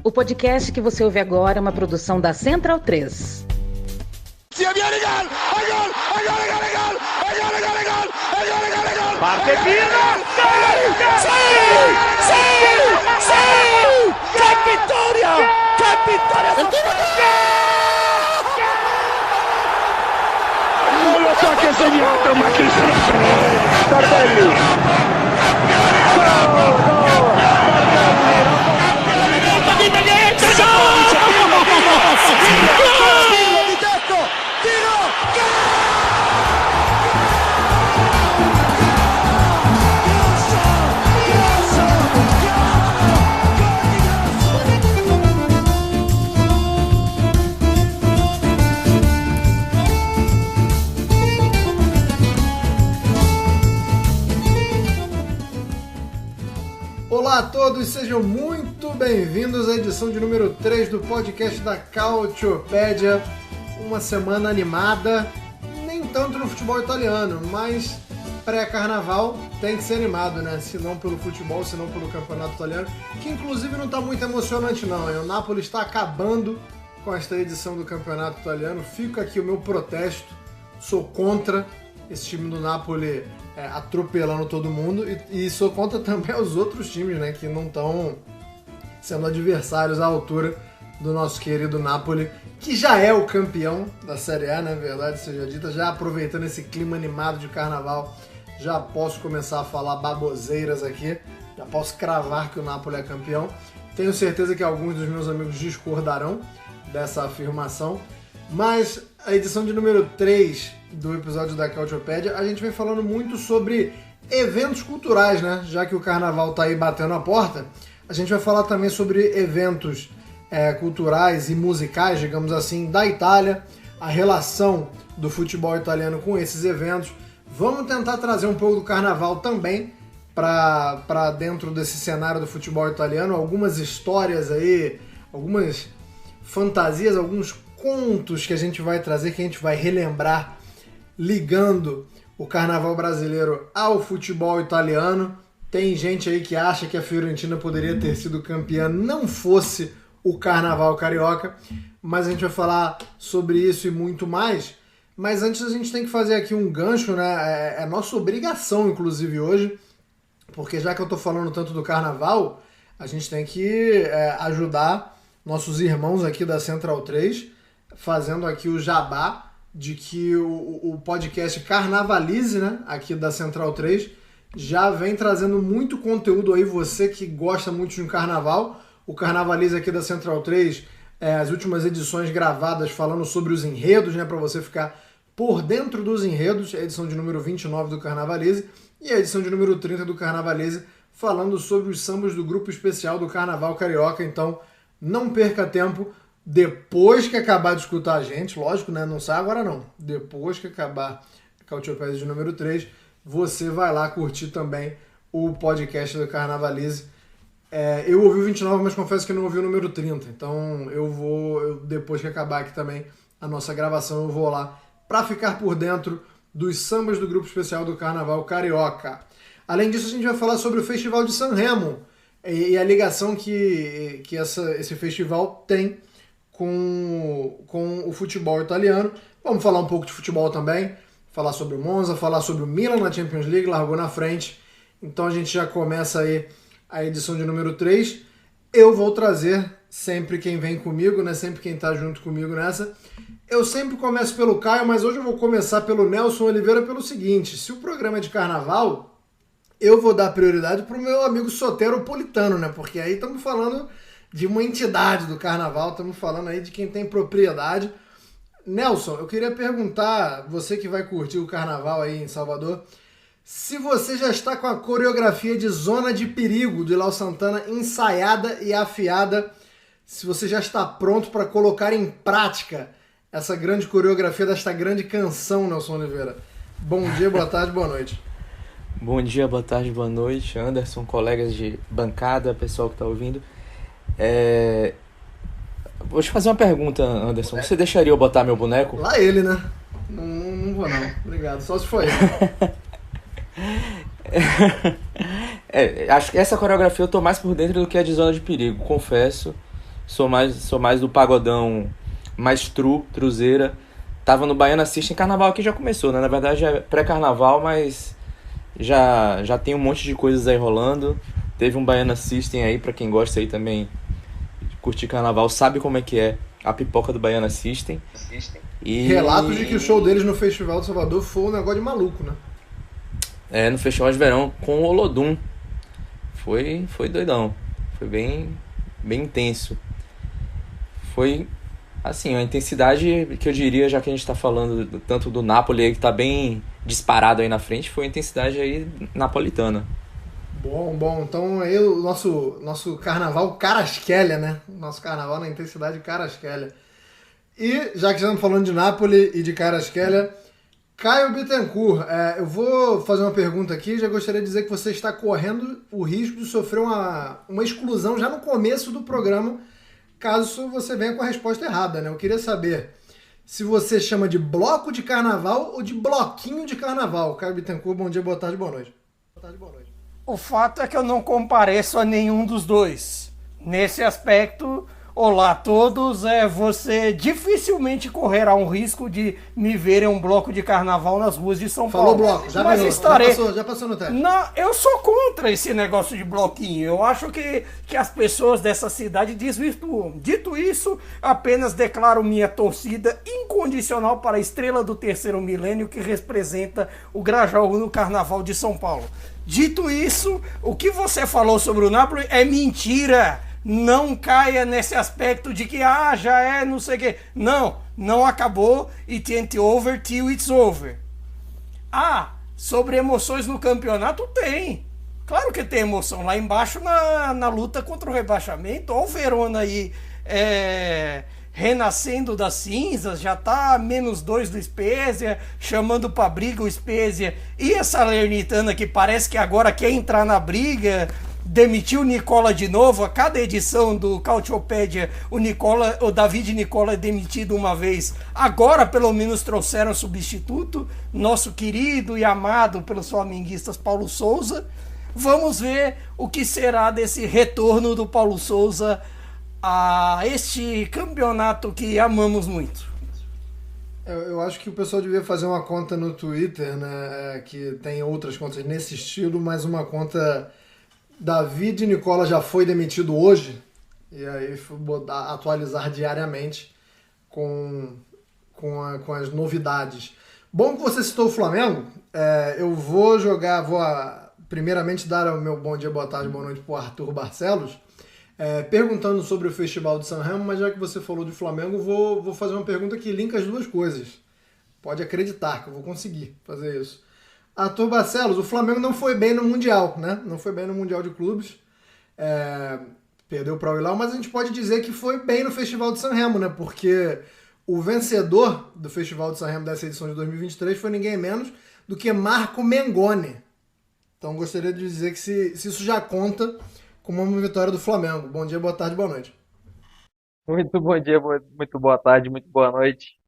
O podcast que você ouve agora é uma produção da Central 3. Parte Pino! ¡Qué victoria! ¡Qué victoria! Non lo so che ha segnato, ma chi se lo sa? Tardelli! Olá a todos, sejam muito bem-vindos à edição de número 3 do podcast da Calciopédia. Uma semana animada, nem tanto no futebol italiano, mas pré-carnaval tem que ser animado, né? Se não pelo futebol, se não pelo campeonato italiano, que inclusive não está muito emocionante não, hein? O Napoli está acabando com esta edição do campeonato italiano. Fica aqui o meu protesto, sou contra esse time do Napoli atropelando todo mundo e sou contra também os outros times, né, que não estão sendo adversários à altura do nosso querido Napoli, que já é o campeão da Série A, na verdade seja dita. Já aproveitando esse clima animado de carnaval, já posso começar a falar baboseiras aqui, já posso cravar que o Napoli é campeão. Tenho certeza que alguns dos meus amigos discordarão dessa afirmação, mas a edição de número 3 do episódio da Calciopédia, a gente vem falando muito sobre eventos culturais, né? Já que o carnaval tá aí batendo a porta, a gente vai falar também sobre eventos culturais e musicais, digamos assim, da Itália, a relação do futebol italiano com esses eventos. Vamos tentar trazer um pouco do carnaval também para dentro desse cenário do futebol italiano, algumas histórias aí, algumas fantasias, alguns contos que a gente vai trazer, que a gente vai relembrar, ligando o carnaval brasileiro ao futebol italiano. Tem gente aí que acha que a Fiorentina poderia ter sido campeã não fosse o carnaval carioca, mas a gente vai falar sobre isso e muito mais. Mas antes a gente tem que fazer aqui um gancho, né? É nossa obrigação, inclusive, hoje, porque já que eu tô falando tanto do carnaval, a gente tem que ajudar nossos irmãos aqui da Central 3, fazendo aqui o jabá de que o podcast Carnavalize, né, aqui da Central 3, já vem trazendo muito conteúdo aí. Você que gosta muito de um carnaval, o Carnavalize aqui da Central 3, as últimas edições gravadas falando sobre os enredos, né, para você ficar por dentro dos enredos, a edição de número 29 do Carnavalize e a edição de número 30 do Carnavalize, falando sobre os sambas do grupo especial do Carnaval Carioca. Então, não perca tempo. Depois que acabar de escutar a gente, lógico, né? Não sai agora não. Depois que acabar a Calciopédia de número 3, você vai lá curtir também o podcast do Carnavalize. Eu ouvi o 29, mas confesso que não ouvi o número 30. Então depois que acabar aqui também a nossa gravação, eu vou lá para ficar por dentro dos sambas do grupo especial do Carnaval Carioca. Além disso, a gente vai falar sobre o Festival de Sanremo e a ligação que esse festival tem com o futebol italiano. Vamos falar um pouco de futebol também, falar sobre o Monza, falar sobre o Milan na Champions League, largou na frente. Então a gente já começa aí a edição de número 3. Eu vou trazer sempre quem vem comigo, né? Sempre quem tá junto comigo nessa. Eu sempre começo pelo Caio, mas hoje eu vou começar pelo Nelson Oliveira pelo seguinte: se o programa é de carnaval, eu vou dar prioridade pro meu amigo soteropolitano, né? Porque aí estamos falando de uma entidade do carnaval, estamos falando aí de quem tem propriedade. Nelson, eu queria perguntar, você que vai curtir o carnaval aí em Salvador, se você já está com a coreografia de Zona de Perigo de Léo Santana ensaiada e afiada, se você já está pronto para colocar em prática essa grande coreografia desta grande canção, Nelson Oliveira. Bom dia, boa tarde, boa noite. Bom dia, boa tarde, boa noite, Anderson, colegas de bancada, pessoal que está ouvindo. Vou te fazer uma pergunta, Anderson. Você deixaria eu botar meu boneco? Lá ele, né? Não vou não. Obrigado. Só se for ele. Acho que essa coreografia eu tô mais por dentro do que a de Zona de Perigo, confesso. sou mais do pagodão mais truzeira. Tava no Baiana System, carnaval aqui já começou, né? Na verdade é pré-carnaval, mas já tem um monte de coisas aí rolando. Teve um Baiana System aí, pra quem gosta aí também de curtir carnaval, sabe como é que é a pipoca do Baiana System. E Relatos de que o show deles no Festival de Salvador foi um negócio de maluco, né? no Festival de Verão com o Olodum. Foi doidão. Foi bem intenso. Foi, assim, uma intensidade que eu diria, já que a gente tá falando tanto do Napoli aí, que tá bem disparado aí na frente, foi a intensidade aí napolitana. Bom. Então aí o nosso carnaval Carasquelia, né? Nosso carnaval na intensidade Carasquelia. E, já que estamos falando de Napoli e de Carasquelia, Caio Bittencourt, eu vou fazer uma pergunta aqui. Já gostaria de dizer que você está correndo o risco de sofrer uma exclusão já no começo do programa, caso você venha com a resposta errada, né? Eu queria saber se você chama de bloco de carnaval ou de bloquinho de carnaval. Caio Bittencourt, bom dia, boa tarde, boa noite. O fato é que eu não compareço a nenhum dos dois. Nesse aspecto, olá a todos, você dificilmente correrá um risco de me ver em um bloco de carnaval nas ruas de São Paulo. Falou bloco, já mas ganhou, estarei... já passou no teste. Não, eu sou contra esse negócio de bloquinho. Eu acho que as pessoas dessa cidade desvirtuam. Dito isso, apenas declaro minha torcida incondicional para a estrela do terceiro milênio que representa o Grajaú no Carnaval de São Paulo. Dito isso, o que você falou sobre o Napoli é mentira. Não caia nesse aspecto de que já é não sei o quê. Não acabou. It ain't over till it's over. Sobre emoções no campeonato, tem. Claro que tem emoção. Lá embaixo na luta contra o rebaixamento, olha o Verona aí renascendo das cinzas, já tá -2 do Spezia, chamando pra briga o Spezia. E a Salernitana, que parece que agora quer entrar na briga, demitiu o Nicola de novo. A cada edição do Calciopédia, o David Nicola é demitido uma vez. Agora, pelo menos, trouxeram substituto, nosso querido e amado pelos flamenguistas Paulo Souza. Vamos ver o que será desse retorno do Paulo Souza a este campeonato que amamos muito. Eu acho que o pessoal devia fazer uma conta no Twitter, né? Que tem outras contas nesse estilo, mas uma conta David Nicola já foi demitido hoje, e aí atualizar diariamente com as novidades. Bom que você citou o Flamengo. Eu vou primeiramente dar o meu bom dia, boa tarde, boa noite para o Arthur Barcelos, perguntando sobre o Festival de Sanremo, mas já que você falou de Flamengo, vou fazer uma pergunta que linka as duas coisas. Pode acreditar que eu vou conseguir fazer isso. Arthur Barcelos, o Flamengo não foi bem no Mundial, né? Não foi bem no Mundial de Clubes. Perdeu para o Hilal, mas a gente pode dizer que foi bem no Festival de Sanremo, né? Porque o vencedor do Festival de Sanremo dessa edição de 2023 foi ninguém menos do que Marco Mengoni. Então gostaria de dizer que se isso já conta como uma vitória do Flamengo. Bom dia, boa tarde, boa noite. Muito bom dia, muito boa tarde, muito boa noite.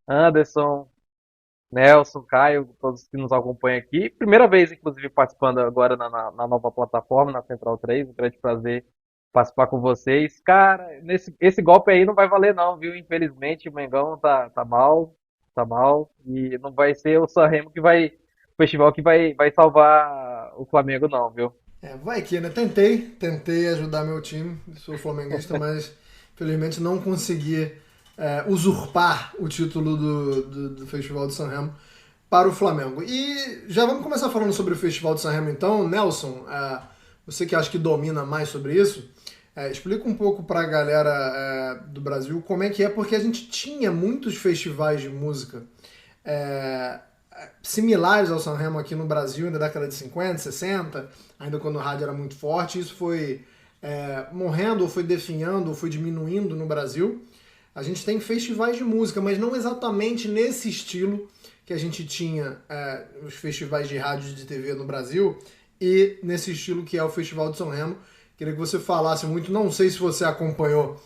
Anderson, Nelson, Caio, todos que nos acompanham aqui. Primeira vez, inclusive, participando agora na nova plataforma, na Central 3. Um grande prazer participar com vocês. Cara, esse golpe aí não vai valer não, viu? Infelizmente, o Mengão tá mal. E não vai ser o Sanremo o festival que vai salvar o Flamengo não, viu? Vai que, né? Tentei ajudar meu time, sou flamenguista, mas infelizmente não consegui usurpar o título do Festival de Sanremo para o Flamengo. E já vamos começar falando sobre o Festival de Sanremo então. Nelson, você que acha que domina mais sobre isso, explica um pouco para a galera do Brasil como é que é, porque a gente tinha muitos festivais de música similares ao Sanremo aqui no Brasil, na década de 50, 60, ainda quando o rádio era muito forte. Isso foi morrendo, ou foi definhando, ou foi diminuindo no Brasil. A gente tem festivais de música, mas não exatamente nesse estilo que a gente tinha os festivais de rádio e de TV no Brasil, e nesse estilo que é o Festival de Sanremo. Queria que você falasse muito, não sei se você acompanhou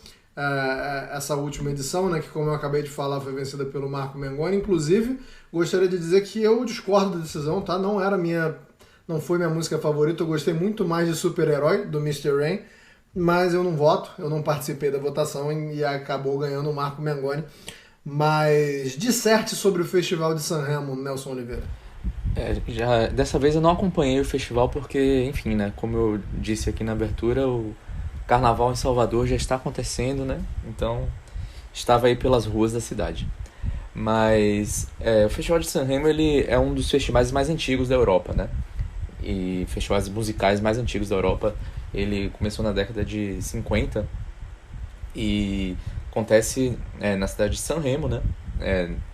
essa última edição, né, que como eu acabei de falar foi vencida pelo Marco Mengoni. Inclusive, gostaria de dizer que eu discordo da decisão, tá? Não foi minha música favorita, eu gostei muito mais de Super-Herói, do Mr. Rain, mas eu não voto, eu não participei da votação e acabou ganhando o Marco Mengoni. Mas disserte sobre o Festival de Sanremo, Nelson Oliveira. Dessa vez eu não acompanhei o festival porque, enfim, né, como eu disse aqui na abertura, o Carnaval em Salvador já está acontecendo, né? Então, estava aí pelas ruas da cidade. Mas o Festival de Sanremo, ele é um dos festivais mais antigos da Europa, né? E festivais musicais mais antigos da Europa. Ele começou na década de 50 e acontece na cidade de Sanremo, né?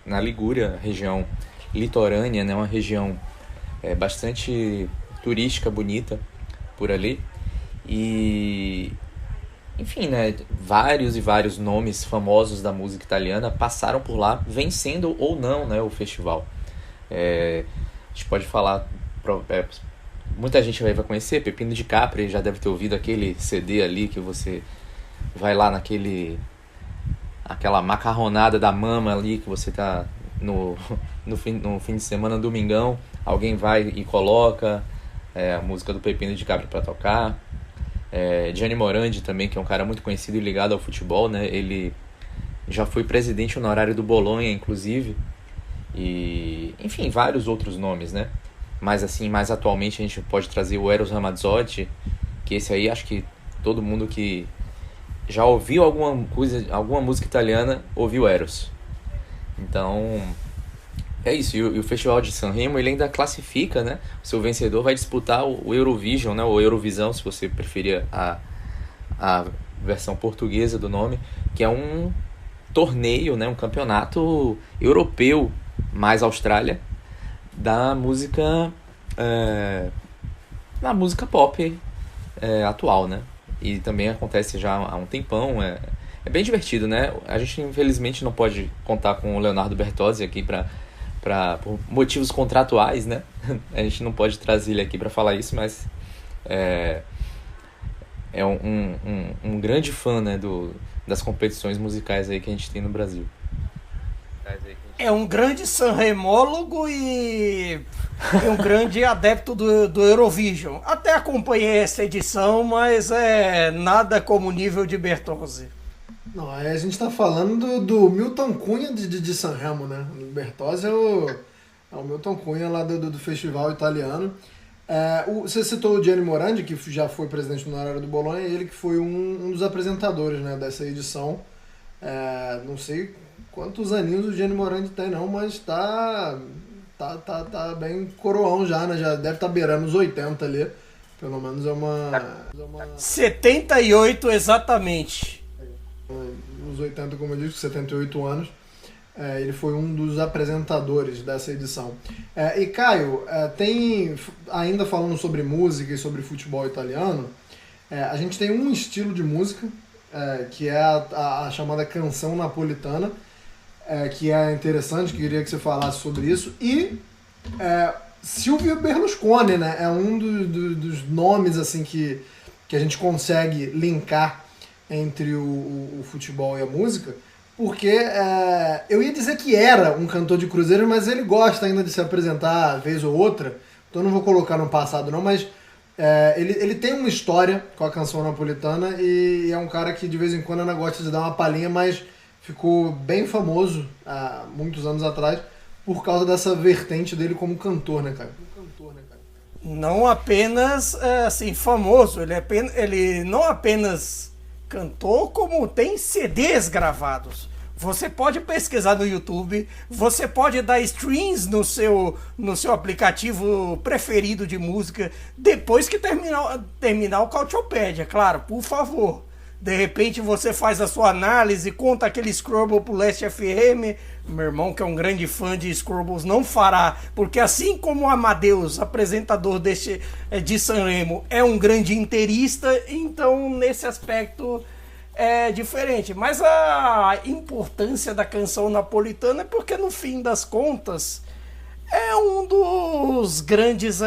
Na Ligúria, região litorânea, né? Uma região bastante turística, bonita por ali. E, enfim, né? Vários e vários nomes famosos da música italiana passaram por lá, vencendo ou não, né, o festival. A gente pode falar... muita gente vai conhecer Peppino di Capri, já deve ter ouvido aquele CD ali que você vai lá aquela macarronada da mama ali, que você tá no fim de semana, domingão, alguém vai e coloca a música do Peppino di Capri para tocar. Gianni Morandi também, que é um cara muito conhecido e ligado ao futebol, né? Ele já foi presidente honorário do Bolonha, inclusive. E, enfim, vários outros nomes, né? Mas assim, mais atualmente a gente pode trazer o Eros Ramazzotti, que esse aí acho que todo mundo que já ouviu alguma música italiana ouviu Eros. Então, é isso. E o Festival de Sanremo, ele ainda classifica, né? O seu vencedor vai disputar o Eurovision, né? Ou Eurovisão, se você preferir a versão portuguesa do nome, que é um torneio, né? Um campeonato europeu mais Austrália da música pop atual, né? E também acontece já há um tempão. É bem divertido, né? A gente infelizmente não pode contar com o Leonardo Bertozzi aqui por motivos contratuais, né? A gente não pode trazer ele aqui para falar isso, mas é um grande fã, né, das competições musicais aí que a gente tem no Brasil. É um grande sanremólogo e um grande adepto do Eurovision. Até acompanhei essa edição, mas nada como o nível de Bertozzi. Não, aí a gente tá falando do Milton Cunha de Sanremo, né? O Bertozzi é o Milton Cunha lá do festival italiano. Você citou o Gianni Morandi, que já foi presidente honorário do Bolonha, ele que foi um dos apresentadores, né, dessa edição. Não sei quantos aninhos o Gianni Morandi tem não, mas tá bem coroão já, né? Já deve estar beirando os 80 ali. Pelo menos é uma 78 exatamente. Nos 80, como eu disse, 78 anos. Ele foi um dos apresentadores dessa edição. E Caio, ainda falando sobre música e sobre futebol italiano, a gente tem um estilo de música, que é a chamada canção napolitana, que é interessante, queria que você falasse sobre isso. E Silvio Berlusconi, né? É um dos nomes assim, que a gente consegue linkar entre o futebol e a música, porque eu ia dizer que era um cantor de cruzeiro, mas ele gosta ainda de se apresentar vez ou outra, então eu não vou colocar no passado não, mas ele tem uma história com a canção napolitana e é um cara que de vez em quando ainda gosta de dar uma palhinha, mas ficou bem famoso há muitos anos atrás por causa dessa vertente dele como cantor, né, cara? Não apenas assim, famoso, ele não apenas cantor, como tem CDs gravados. Você pode pesquisar no YouTube, você pode dar streams no seu aplicativo preferido de música depois que terminar o Cautiopédia, claro, por favor. De repente você faz a sua análise, conta aquele Scrubble pro Last FM. Meu irmão, que é um grande fã de Scrubbles, não fará, porque assim como o Amadeus, apresentador de Sanremo, é um grande inteirista, então nesse aspecto é diferente. Mas a importância da canção napolitana é porque no fim das contas é um dos grandes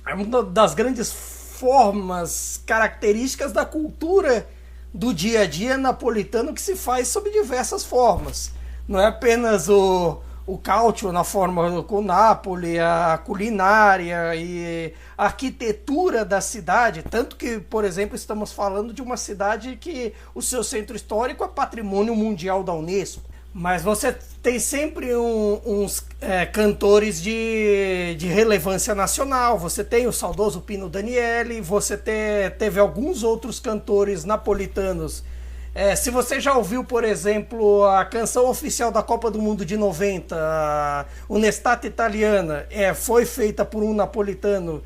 uma das grandes formas características da cultura do dia a dia napolitano, que se faz sob diversas formas. Não é apenas o o Calcio na forma com o Napoli, a culinária e a arquitetura da cidade, tanto que, por exemplo, estamos falando de uma cidade que o seu centro histórico é patrimônio mundial da Unesco. Mas você tem sempre uns cantores de relevância nacional. Você tem o saudoso Pino Daniele, você teve alguns outros cantores napolitanos. Se você já ouviu, por exemplo, a canção oficial da Copa do Mundo de 90, a Un'estate Italiana, foi feita por um napolitano,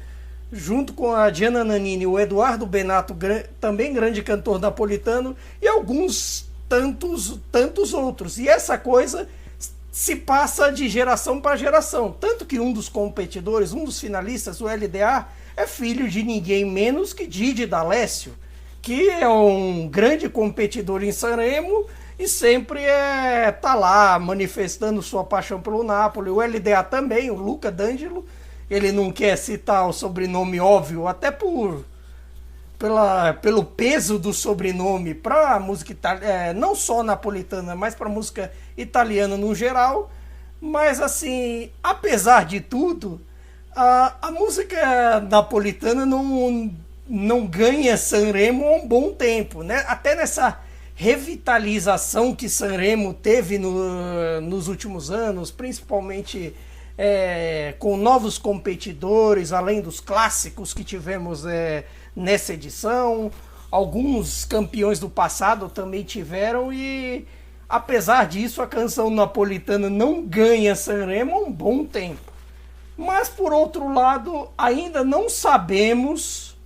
junto com a Gianna Nannini, o Eduardo Benato, também grande cantor napolitano, e alguns tantos outros. E essa coisa se passa de geração para geração. Tanto que um dos competidores, um dos finalistas, o LDA, é filho de ninguém menos que Didi D'Alessio, que é um grande competidor em Sanremo e sempre tá lá manifestando sua paixão pelo Napoli. O LDA também, o Luca D'Angelo, ele não quer citar o sobrenome óbvio, até pelo peso do sobrenome para a música italiana, não só napolitana, mas para a música italiana no geral. Mas assim, apesar de tudo, a música napolitana não ganha Sanremo há um bom tempo, né? Até nessa revitalização que Sanremo teve nos últimos anos, principalmente com novos competidores, além dos clássicos que tivemos nessa edição. Alguns campeões do passado também tiveram, e apesar disso a canção napolitana não ganha Sanremo há um bom tempo. Mas por outro lado, ainda não sabemos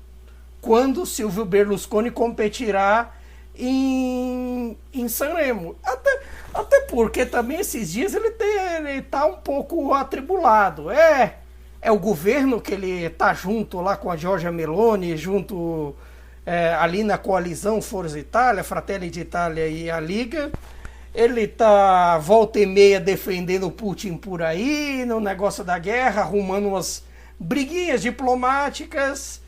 quando Silvio Berlusconi competirá em Sanremo. Até porque também esses dias ele está um pouco atribulado. É o governo que ele está junto lá com a Giorgia Meloni, junto ali na coalizão Forza Itália, Fratelli d'Italia e a Liga. Ele está volta e meia defendendo o Putin por aí, no negócio da guerra, arrumando umas briguinhas diplomáticas.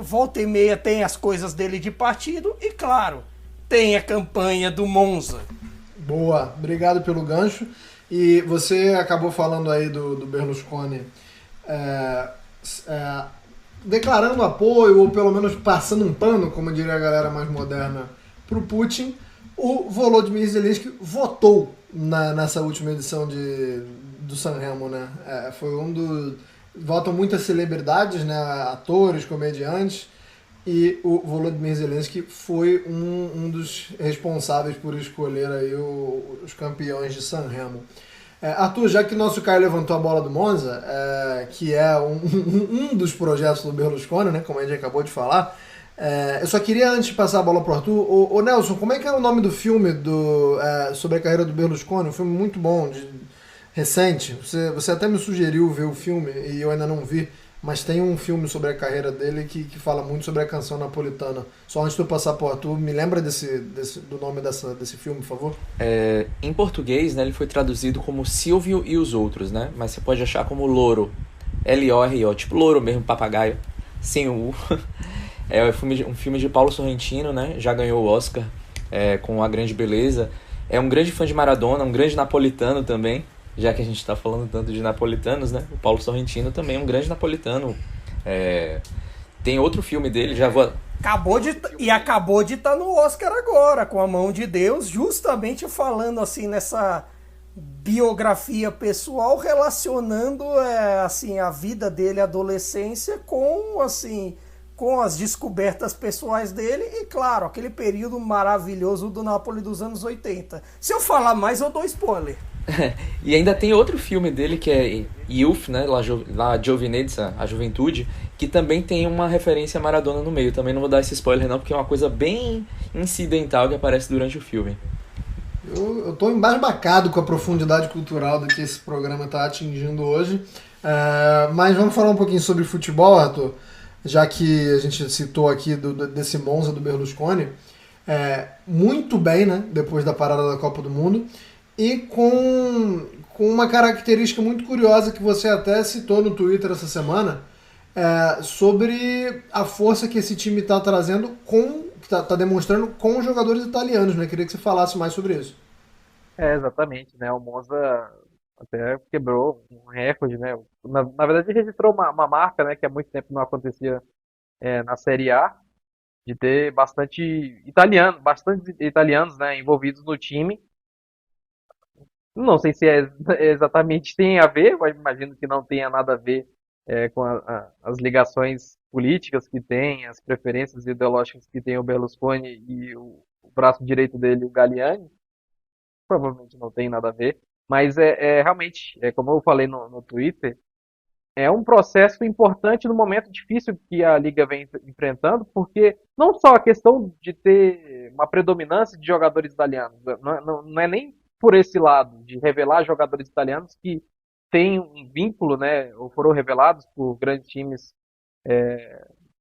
Volta e meia tem as coisas dele de partido e, claro, tem a campanha do Monza. Boa, obrigado pelo gancho. E você acabou falando aí do Berlusconi declarando apoio, ou pelo menos passando um pano, como diria a galera mais moderna, para o Putin. O Volodymyr Zelensky votou nessa última edição do Sanremo, né? Foi votam muitas celebridades, né? Atores, comediantes, e o Volodymyr Zelensky foi um dos responsáveis por escolher aí os campeões de Sanremo. Arthur, já que nosso Caio levantou a bola do Monza, que é um dos projetos do Berlusconi, né? Como a gente acabou de falar, eu só queria, antes de passar a bola pro Arthur, ô Nelson, como é que é o nome do filme sobre a carreira do Berlusconi? Um filme muito bom, recente. Você até me sugeriu ver o filme e eu ainda não vi, mas tem um filme sobre a carreira dele que fala muito sobre a canção napolitana. Só antes de eu passar pro Arthur, me lembra do nome desse filme, por favor? Em português, né, ele foi traduzido como Silvio e os Outros, né? Mas você pode achar como Loro, L-O-R-O, tipo louro mesmo, papagaio, sem o U. É um filme de Paulo Sorrentino, né? Já ganhou o Oscar com A Grande Beleza. É um grande fã de Maradona, um grande napolitano também, já que a gente está falando tanto de napolitanos, né? O Paulo Sorrentino também é um grande napolitano. Tem outro filme dele, já vou... Acabou de estar no Oscar agora, com A Mão de Deus, justamente falando assim nessa biografia pessoal, relacionando assim a vida dele, a adolescência, com as descobertas pessoais dele e, claro, aquele período maravilhoso do Napoli dos anos 80. Se eu falar mais, eu dou spoiler. E ainda tem outro filme dele que é Youth, né? La Giovinezza, a Juventude, que também tem uma referência a Maradona no meio. Também não vou dar esse spoiler não, porque é uma coisa bem incidental que aparece durante o filme. Eu tô embasbacado com a profundidade cultural do que esse programa está atingindo hoje. Mas vamos falar um pouquinho sobre futebol, Arthur, já que a gente citou aqui desse Monza do Berlusconi. Muito bem, né? Depois da parada da Copa do Mundo. E com uma característica muito curiosa que você até citou no Twitter essa semana, sobre a força que esse time está trazendo, que está demonstrando com os jogadores italianos, né? Queria que você falasse mais sobre isso. Exatamente, né? O Monza até quebrou um recorde, né? Na verdade, registrou uma marca, né? Que há muito tempo não acontecia na Série A, de ter bastante italianos, né? Envolvidos no time. Não sei se exatamente tem a ver, mas imagino que não tenha nada a ver com as ligações políticas que tem, as preferências ideológicas que tem o Berlusconi e o braço direito dele, o Galliani. Provavelmente não tem nada a ver, mas realmente, como eu falei no Twitter, é um processo importante no momento difícil que a Liga vem enfrentando, porque não só a questão de ter uma predominância de jogadores italianos, não é nem por esse lado, de revelar jogadores italianos que têm um vínculo, né, ou foram revelados por grandes times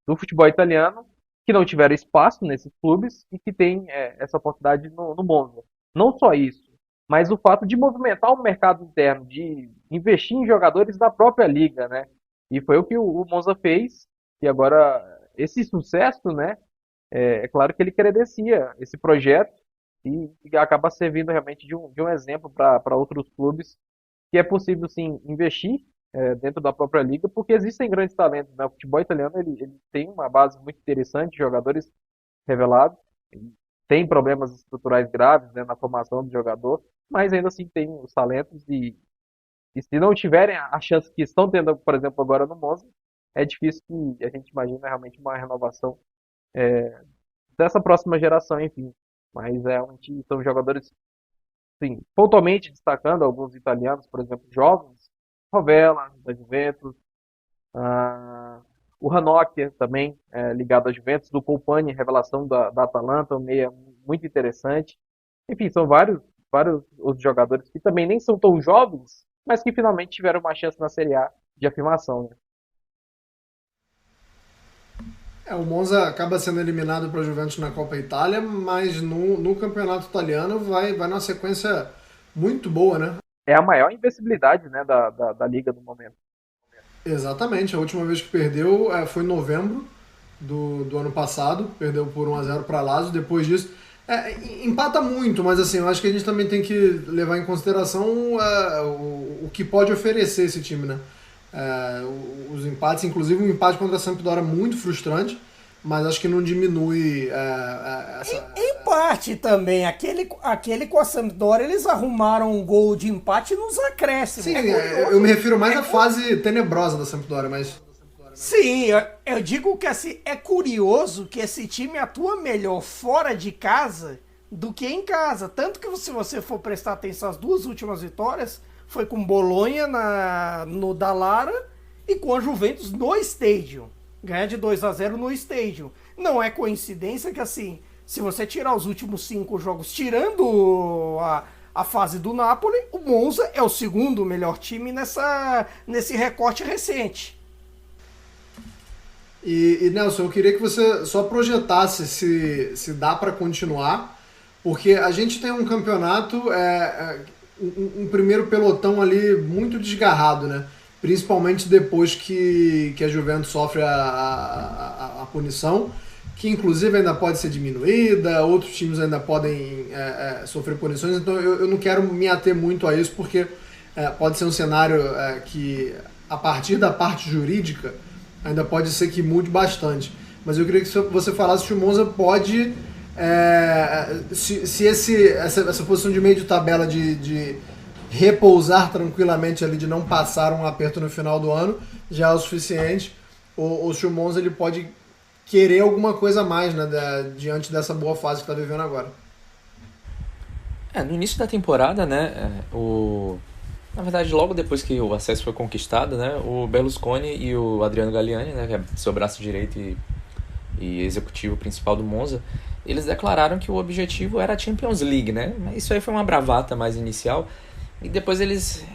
do futebol italiano, que não tiveram espaço nesses clubes e que têm essa oportunidade no Monza. Não só isso, mas o fato de movimentar o mercado interno, de investir em jogadores da própria liga, né? E foi o que o Monza fez, e agora esse sucesso, né? É claro que ele credencia esse projeto e acaba servindo realmente de um exemplo para outros clubes que é possível sim investir dentro da própria liga, porque existem grandes talentos, né? O futebol italiano ele tem uma base muito interessante de jogadores revelados, tem problemas estruturais graves, né, na formação do jogador, mas ainda assim tem os talentos e se não tiverem a chance que estão tendo, por exemplo, agora no Monza, é difícil que a gente imagine realmente uma renovação dessa próxima geração, enfim. Mas realmente são jogadores, sim, pontualmente destacando alguns italianos, por exemplo, jovens, Rovella, da Juventus, o Ranocchia também, ligado à Juventus, do Colpani, revelação da Atalanta, um meia muito interessante. Enfim, são vários outros jogadores que também nem são tão jovens, mas que finalmente tiveram uma chance na Série A de afirmação, né? O Monza acaba sendo eliminado para a Juventus na Copa Itália, mas no campeonato italiano vai numa sequência muito boa, né? É a maior invencibilidade, né, da liga no momento. Exatamente, a última vez que perdeu foi em novembro do ano passado, perdeu por 1-0 para Lazio. Depois disso, empata muito, mas assim, eu acho que a gente também tem que levar em consideração o que pode oferecer esse time, né? Os empates, inclusive um empate contra a Sampdoria muito frustrante, mas acho que não diminui essa... Em parte também, aquele com a Sampdoria, eles arrumaram um gol de empate nos acréscimos. Sim, eu me refiro mais à fase tenebrosa da Sampdoria, mas... Sim, eu digo que assim, é curioso que esse time atua melhor fora de casa do que em casa. Tanto que se você for prestar atenção, as duas últimas vitórias foi com Bolonha no Dallara e com a Juventus no Estádio. Ganhar de 2-0 no Estádio. Não é coincidência que assim, se você tirar os últimos 5 jogos, tirando a fase do Napoli, o Monza é o segundo melhor time nesse recorte recente. E Nelson, eu queria que você só projetasse se dá para continuar, porque a gente tem um campeonato, um primeiro pelotão ali muito desgarrado, né? Principalmente depois que a Juventus sofre a punição, que inclusive ainda pode ser diminuída, outros times ainda podem sofrer punições, então eu não quero me ater muito a isso, porque pode ser um cenário que, a partir da parte jurídica, ainda pode ser que mude bastante. Mas eu queria que você falasse se o Monza pode... se essa posição de meio de tabela de repousar tranquilamente ali, de não passar um aperto no final do ano, já é o suficiente, ou se o Monza ele pode querer alguma coisa a mais, né, diante dessa boa fase que está vivendo agora. No início da temporada, né, na verdade, logo depois que o acesso foi conquistado, né, o Berlusconi e o Adriano Galliani, né, que é seu braço direito e executivo principal do Monza, eles declararam que o objetivo era a Champions League, né? Mas isso aí foi uma bravata mais inicial, e depois eles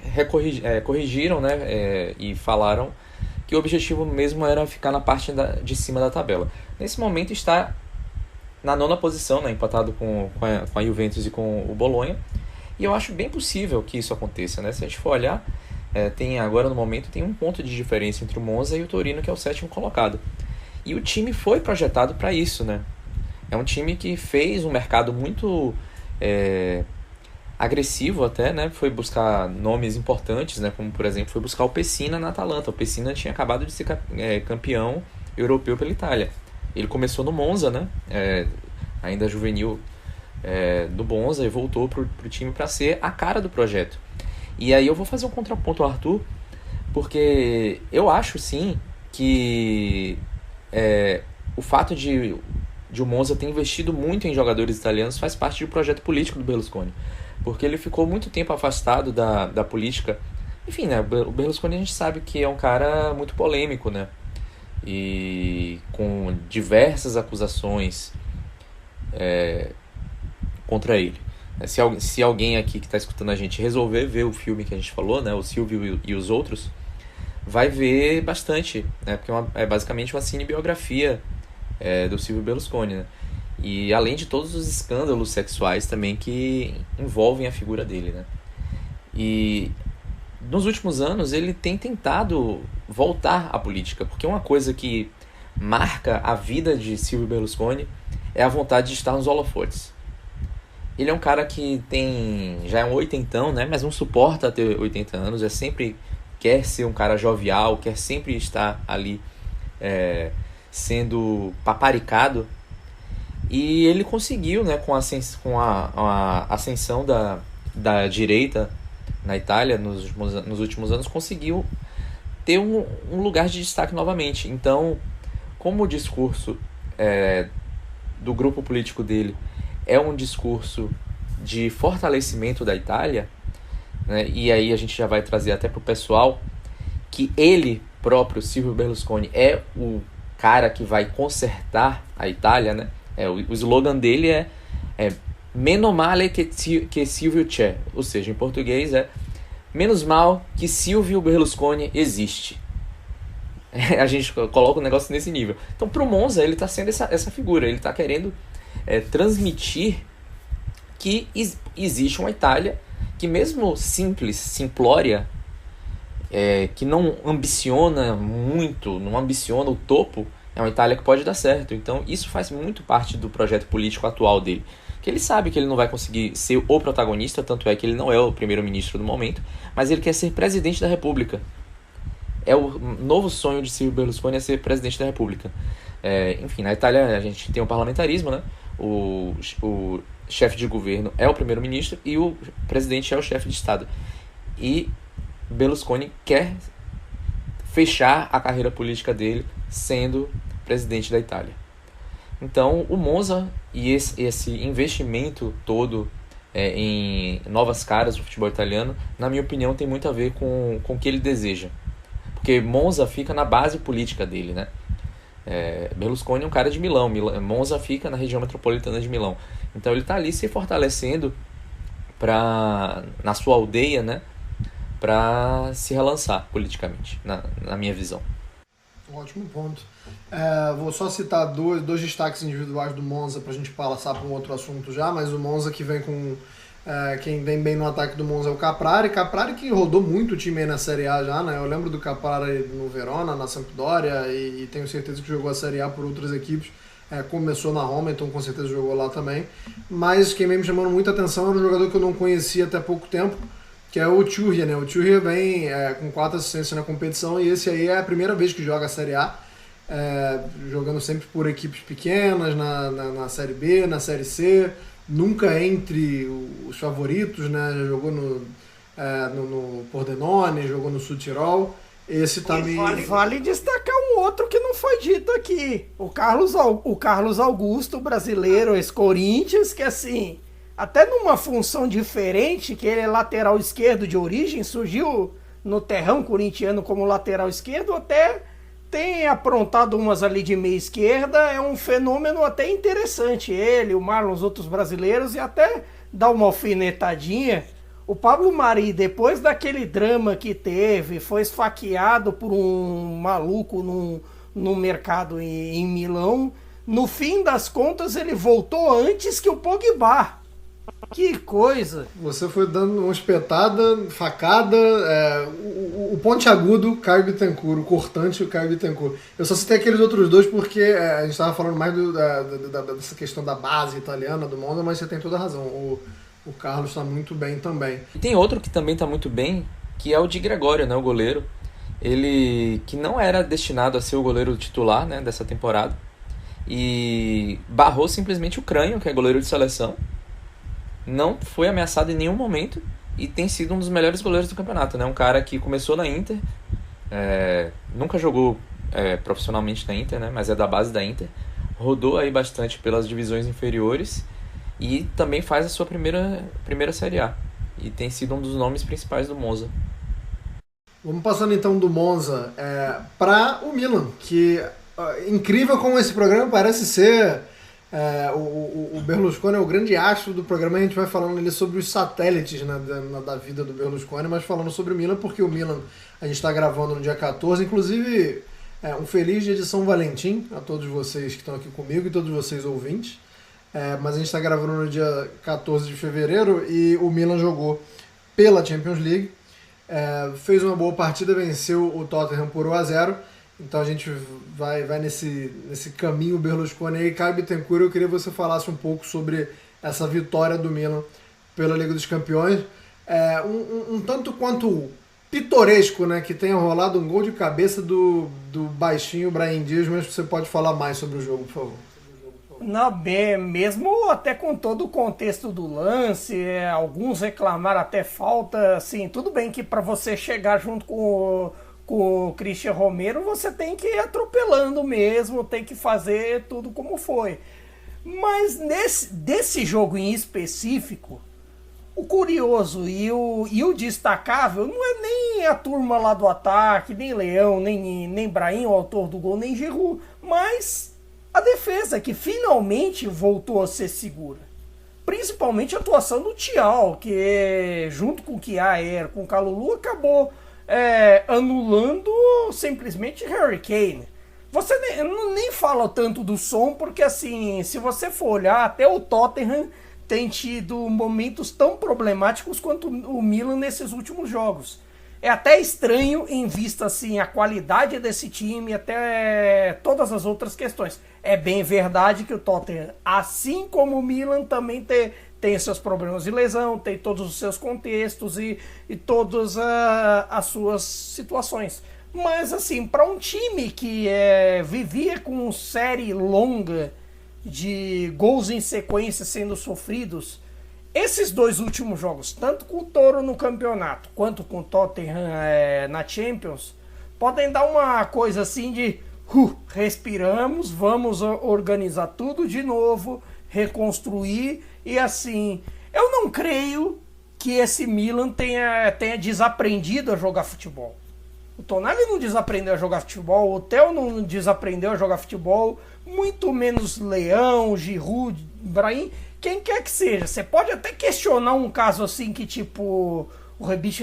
corrigiram, né, e falaram que o objetivo mesmo era ficar na parte de cima da tabela. Nesse momento está na 9ª posição, né, empatado com a Juventus e com o Bolonha. E eu acho bem possível que isso aconteça, né? Se a gente for olhar, agora no momento tem um ponto de diferença entre o Monza e o Torino, que é o 7º colocado. E o time foi projetado para isso, né? É um time que fez um mercado muito agressivo até, né? Foi buscar nomes importantes, né? Como, por exemplo, foi buscar o Pessina na Atalanta. O Pessina tinha acabado de ser campeão europeu pela Itália. Ele começou no Monza, né? Ainda juvenil do Monza, e voltou pro time para ser a cara do projeto. E aí eu vou fazer um contraponto ao Arthur, porque eu acho, sim, que o fato de o Monza ter investido muito em jogadores italianos faz parte do projeto político do Berlusconi. Porque ele ficou muito tempo afastado da política. Enfim, né, o Berlusconi a gente sabe que é um cara muito polêmico, né? E com diversas acusações contra ele. Se alguém aqui que está escutando a gente resolver ver o filme que a gente falou, né, o Silvio e os outros, vai ver bastante, né, porque é basicamente uma cinebiografia do Silvio Berlusconi, né? E além de todos os escândalos sexuais também que envolvem a figura dele, né? E nos últimos anos ele tem tentado voltar à política, porque uma coisa que marca a vida de Silvio Berlusconi é a vontade de estar nos holofotes. Ele é um cara que já é um oitentão, né? Mas não suporta ter 80 anos, sempre quer ser um cara jovial, quer sempre estar ali sendo paparicado. E ele conseguiu, né, com a ascensão da direita na Itália nos últimos anos, conseguiu ter um lugar de destaque novamente. Então, como o discurso do grupo político dele é um discurso de fortalecimento da Itália, né, e aí a gente já vai trazer até para o pessoal que ele próprio, Silvio Berlusconi, é o cara que vai consertar a Itália, né? O slogan dele é meno male que Silvio c'è, ou seja, em português menos mal que Silvio Berlusconi existe. A gente coloca o negócio nesse nível. Então, pro Monza, ele está sendo essa figura, ele está querendo transmitir que existe uma Itália que, mesmo simples, simplória, que não ambiciona muito, não ambiciona o topo, é uma Itália que pode dar certo. Então isso faz muito parte do projeto político atual dele, que ele sabe que ele não vai conseguir ser o protagonista, tanto é que ele não é o primeiro-ministro do momento, mas ele quer ser presidente da República. O novo sonho de Silvio Berlusconi é ser presidente da República. Enfim, na Itália a gente tem o parlamentarismo, né? O chefe de governo é o primeiro-ministro e o presidente é o chefe de Estado. E Berlusconi quer fechar a carreira política dele sendo presidente da Itália. Então, o Monza e esse investimento todo em novas caras do futebol italiano, na minha opinião, tem muito a ver com o que ele deseja. Porque Monza fica na base política dele, né? Berlusconi é um cara de Milão. Monza fica na região metropolitana de Milão. Então, ele está ali se fortalecendo na sua aldeia, né? Para se relançar politicamente, na minha visão. Ótimo ponto. Vou só citar dois destaques individuais do Monza para a gente passar para um outro assunto já, mas o Monza que vem com... quem vem bem no ataque do Monza é o Caprari que rodou muito o time aí na Série A já, né? Eu lembro do Caprari no Verona, na Sampdoria, e tenho certeza que jogou a Série A por outras equipes. Começou na Roma, então com certeza jogou lá também. Mas quem vem me chamando muita atenção era um jogador que eu não conhecia até pouco tempo, que é o Churria, né? O Churria vem com 4 assistências na competição, e esse aí é a primeira vez que joga a Série A, jogando sempre por equipes pequenas, na Série B, na Série C, nunca entre os favoritos, né? Já jogou no Pordenone, jogou no Sul Tirol. Esse também... Vale destacar um outro que não foi dito aqui, o Carlos Augusto, brasileiro, ex-Corinthians, que assim... Até numa função diferente, que ele é lateral esquerdo de origem, surgiu no terrão corintiano como lateral esquerdo, até tem aprontado umas ali de meia esquerda, é um fenômeno até interessante. Ele, o Marlon, os outros brasileiros, e até dá uma alfinetadinha. O Pablo Mari, depois daquele drama que teve, foi esfaqueado por um maluco no mercado em Milão. No fim das contas, ele voltou antes que o Pogba. Que coisa! Você foi dando uma espetada, facada, o pontiagudo, Caio Bittencourt, o cortante, o Caio Bittencourt. Eu só citei aqueles outros dois porque a gente estava falando mais dessa questão da base italiana do Monza, mas você tem toda a razão. O Carlos está muito bem também. E tem outro que também está muito bem, que é o de Gregório, né, o goleiro. Ele que não era destinado a ser o goleiro titular, né, dessa temporada. E barrou simplesmente o Crânio, que é goleiro de seleção. Não foi ameaçado em nenhum momento e tem sido um dos melhores goleiros do campeonato, né? Um cara que começou na Inter, nunca jogou profissionalmente na Inter, né? Mas é da base da Inter. Rodou aí bastante pelas divisões inferiores e também faz a sua primeira Série A. E tem sido um dos nomes principais do Monza. Vamos passando então do Monza para o Milan, que incrível como esse programa parece ser. O Berlusconi é o grande astro do programa. A gente vai falando ali sobre os satélites, né, da vida do Berlusconi, mas falando sobre o Milan, porque o Milan a gente está gravando no dia 14. Inclusive, um feliz dia de São Valentim a todos vocês que estão aqui comigo e todos vocês ouvintes. Mas a gente está gravando no dia 14 de fevereiro e o Milan jogou pela Champions League. Fez uma boa partida, venceu o Tottenham por 1-0. Então a gente vai nesse caminho Berlusconi aí. Caio Bittencourt, eu queria que você falasse um pouco sobre essa vitória do Milan pela Liga dos Campeões. Um tanto quanto pitoresco, né, que tenha rolado um gol de cabeça do baixinho Brahim Dias, mas você pode falar mais sobre o jogo, por favor. Não, mesmo até com todo o contexto do lance, alguns reclamaram até falta, assim, tudo bem que para você chegar junto com o Christian Romero, você tem que ir atropelando mesmo, tem que fazer tudo como foi. Mas desse jogo em específico, o curioso e o destacável não é nem a turma lá do ataque, nem Leão, nem Brahim, o autor do gol, nem Giroud, mas a defesa, que finalmente voltou a ser segura. Principalmente a atuação do Thiaw, que junto com o Kjaer, com o Kalulu, acabou anulando simplesmente Harry Kane. Você nem fala tanto do som, porque assim, se você for olhar, até o Tottenham tem tido momentos tão problemáticos quanto o Milan nesses últimos jogos. É até estranho em vista assim, a qualidade desse time, até todas as outras questões. É bem verdade que o Tottenham, assim como o Milan, também tem seus problemas de lesão, tem todos os seus contextos e todas as suas situações. Mas assim, para um time que vivia com série longa de gols em sequência sendo sofridos, esses dois últimos jogos, tanto com o Toro no campeonato quanto com o Tottenham na Champions, podem dar uma coisa assim de respiramos, vamos organizar tudo de novo, reconstruir. E assim, eu não creio que esse Milan tenha desaprendido a jogar futebol. O Tonali não desaprendeu a jogar futebol, o Theo não desaprendeu a jogar futebol, muito menos Leão, Giroud, Brahim, quem quer que seja. Você pode até questionar um caso assim que tipo, o Rebic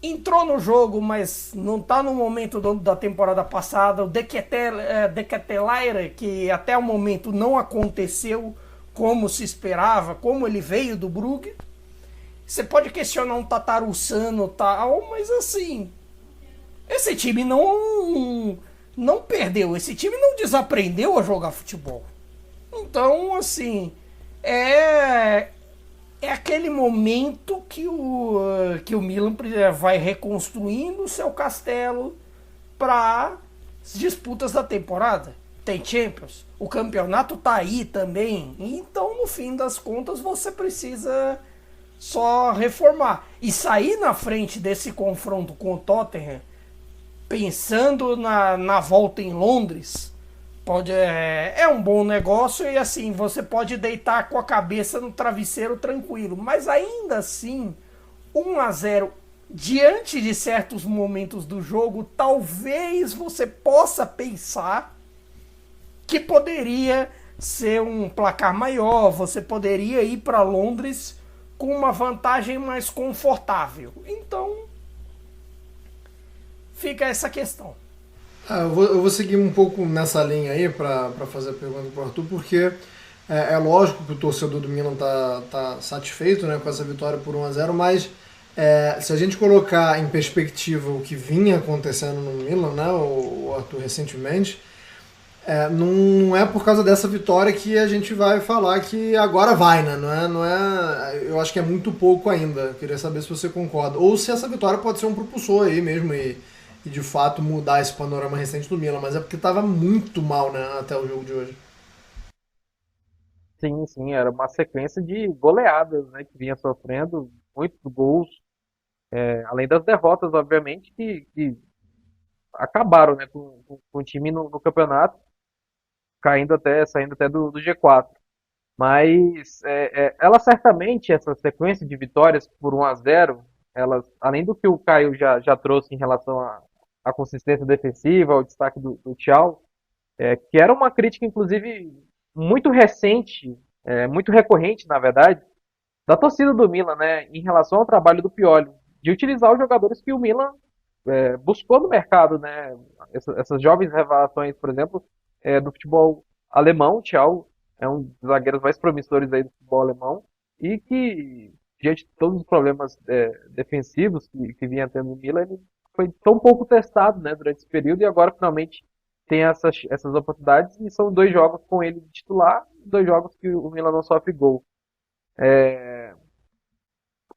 entrou no jogo, mas não está no momento da temporada passada, o De Ketelaere, que até o momento não aconteceu como se esperava, como ele veio do Brugge. Você pode questionar um Tatarussano tal, mas assim, esse time não perdeu, esse time não desaprendeu a jogar futebol. Então, assim, é aquele momento que o Milan vai reconstruindo o seu castelo para as disputas da temporada. Tem Champions, o campeonato tá aí também, então no fim das contas você precisa só reformar e sair na frente desse confronto com o Tottenham, pensando na volta em Londres. É um bom negócio e assim, você pode deitar com a cabeça no travesseiro tranquilo, mas ainda assim, 1-0 diante de certos momentos do jogo, talvez você possa pensar que poderia ser um placar maior, você poderia ir para Londres com uma vantagem mais confortável. Então, fica essa questão. Eu vou seguir um pouco nessa linha aí para fazer a pergunta para o Arthur, porque é lógico que o torcedor do Milan tá satisfeito, né, com essa vitória por 1-0, mas se a gente colocar em perspectiva o que vinha acontecendo no Milan, né, o Arthur, recentemente, Não é por causa dessa vitória que a gente vai falar que agora vai, né? Eu acho que é muito pouco ainda. Queria saber se você concorda. Ou se essa vitória pode ser um propulsor aí mesmo e de fato mudar esse panorama recente do Milan. Mas é porque estava muito mal, né, até o jogo de hoje. Sim, sim, era uma sequência de goleadas, né, que vinha sofrendo, muitos gols, além das derrotas, obviamente, que acabaram, né, com o time no campeonato, saindo até do G4. Mas ela certamente, essa sequência de vitórias por 1-0, elas, além do que o Caio já trouxe em relação à consistência defensiva, ao destaque do Thiago, que era uma crítica, inclusive, muito recente, muito recorrente, na verdade, da torcida do Milan, né, em relação ao trabalho do Pioli, de utilizar os jogadores que o Milan buscou no mercado, né, essas jovens revelações, por exemplo, do futebol alemão. O Thiago é um dos zagueiros mais promissores aí do futebol alemão e que, diante de todos os problemas defensivos que vinha tendo no Milan, ele foi tão pouco testado, né, durante esse período, e agora finalmente tem essas oportunidades, e são 2 jogos com ele de titular, 2 jogos que o Milan não sofre gol.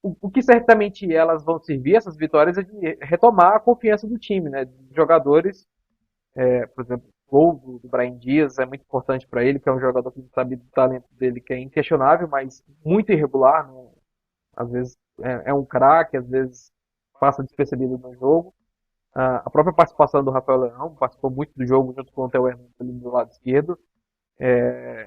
O que certamente elas vão servir, essas vitórias, é de retomar a confiança do time, né, dos jogadores. Por exemplo, o gol do Brahim Dias é muito importante para ele, que é um jogador que sabe do talento dele, que é inquestionável, mas muito irregular, né? Às vezes é um craque, às vezes passa despercebido no jogo. A própria participação do Rafael Leão, participou muito do jogo junto com o Theo Hernandes ali do lado esquerdo.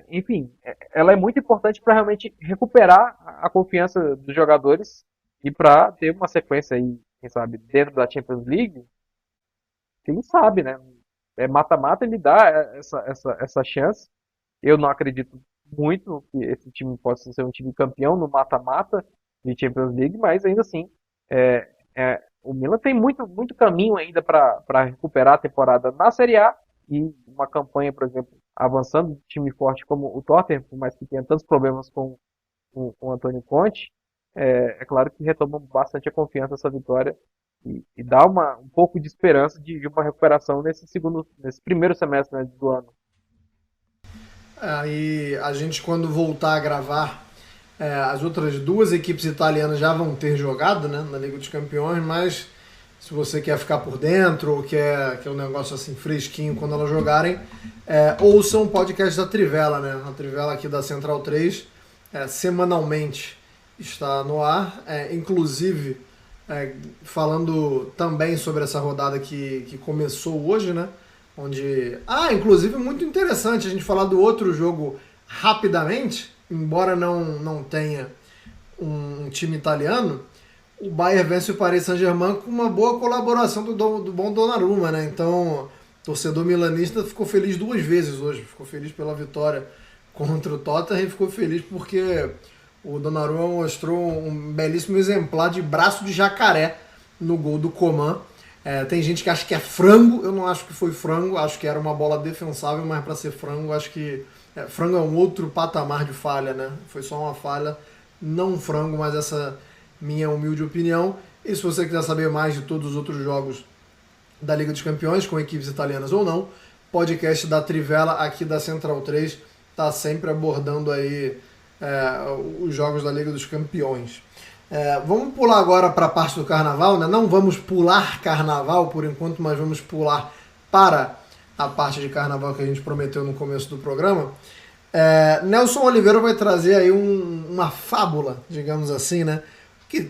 Enfim, ela é muito importante para realmente recuperar a confiança dos jogadores e para ter uma sequência aí, quem sabe, dentro da Champions League, quem sabe, né? Mata-mata, ele dá essa chance. Eu não acredito muito que esse time possa ser um time campeão no mata-mata de Champions League, mas ainda assim, o Milan tem muito caminho ainda para recuperar a temporada na Série A, e uma campanha, por exemplo, avançando de time forte como o Tottenham, por mais que tenha tantos problemas com o Antônio Conte, é claro que retoma bastante a confiança essa vitória e dá um pouco de esperança de uma recuperação nesse primeiro semestre, né, do ano. E a gente, quando voltar a gravar, as outras 2 equipes italianas já vão ter jogado, né, na Liga dos Campeões, mas se você quer ficar por dentro ou quer um negócio assim fresquinho quando elas jogarem, ouçam o podcast da Trivela, né? A Trivela aqui da Central 3, semanalmente está no ar, inclusive falando também sobre essa rodada que começou hoje, né? Onde, inclusive muito interessante a gente falar do outro jogo rapidamente, embora não tenha um time italiano. O Bayern vence o Paris Saint-Germain com uma boa colaboração do bom Donnarumma, né? Então, o torcedor milanista ficou feliz 2 vezes hoje. Ficou feliz pela vitória contra o Tottenham e ficou feliz porque o Donnarumma mostrou um belíssimo exemplar de braço de jacaré no gol do Coman. Tem gente que acha que é frango, eu não acho que foi frango, acho que era uma bola defensável, mas para ser frango, acho que frango é um outro patamar de falha, né? Foi só uma falha, não frango, mas essa minha humilde opinião. E se você quiser saber mais de todos os outros jogos da Liga dos Campeões, com equipes italianas ou não, podcast da Trivela aqui da Central 3 está sempre abordando aí os jogos da Liga dos Campeões. Vamos pular agora para a parte do Carnaval, né? Não vamos pular Carnaval por enquanto, mas vamos pular para a parte de Carnaval que a gente prometeu no começo do programa. Nelson Oliveira vai trazer aí uma fábula, digamos assim, né? Que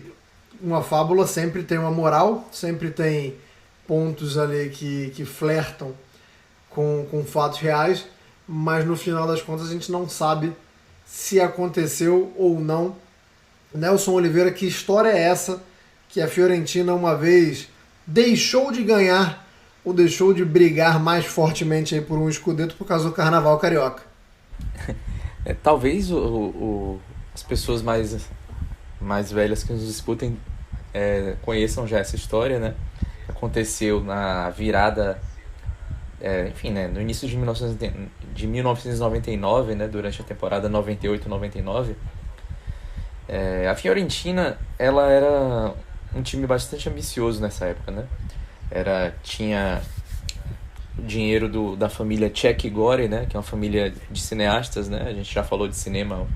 uma fábula sempre tem uma moral, sempre tem pontos ali que flertam com fatos reais, mas no final das contas a gente não sabe se aconteceu ou não. Nelson Oliveira, que história é essa que a Fiorentina uma vez deixou de ganhar ou deixou de brigar mais fortemente aí por um Scudetto por causa do Carnaval Carioca? Talvez as pessoas mais velhas que nos escutem conheçam já essa história, né? Aconteceu na virada, né, no início de 1999, né, durante a temporada 98-99. A Fiorentina, ela era um time bastante ambicioso nessa época, né? dinheiro da família Czech-Gore, né, que é uma família de cineastas, né, a gente já falou de cinema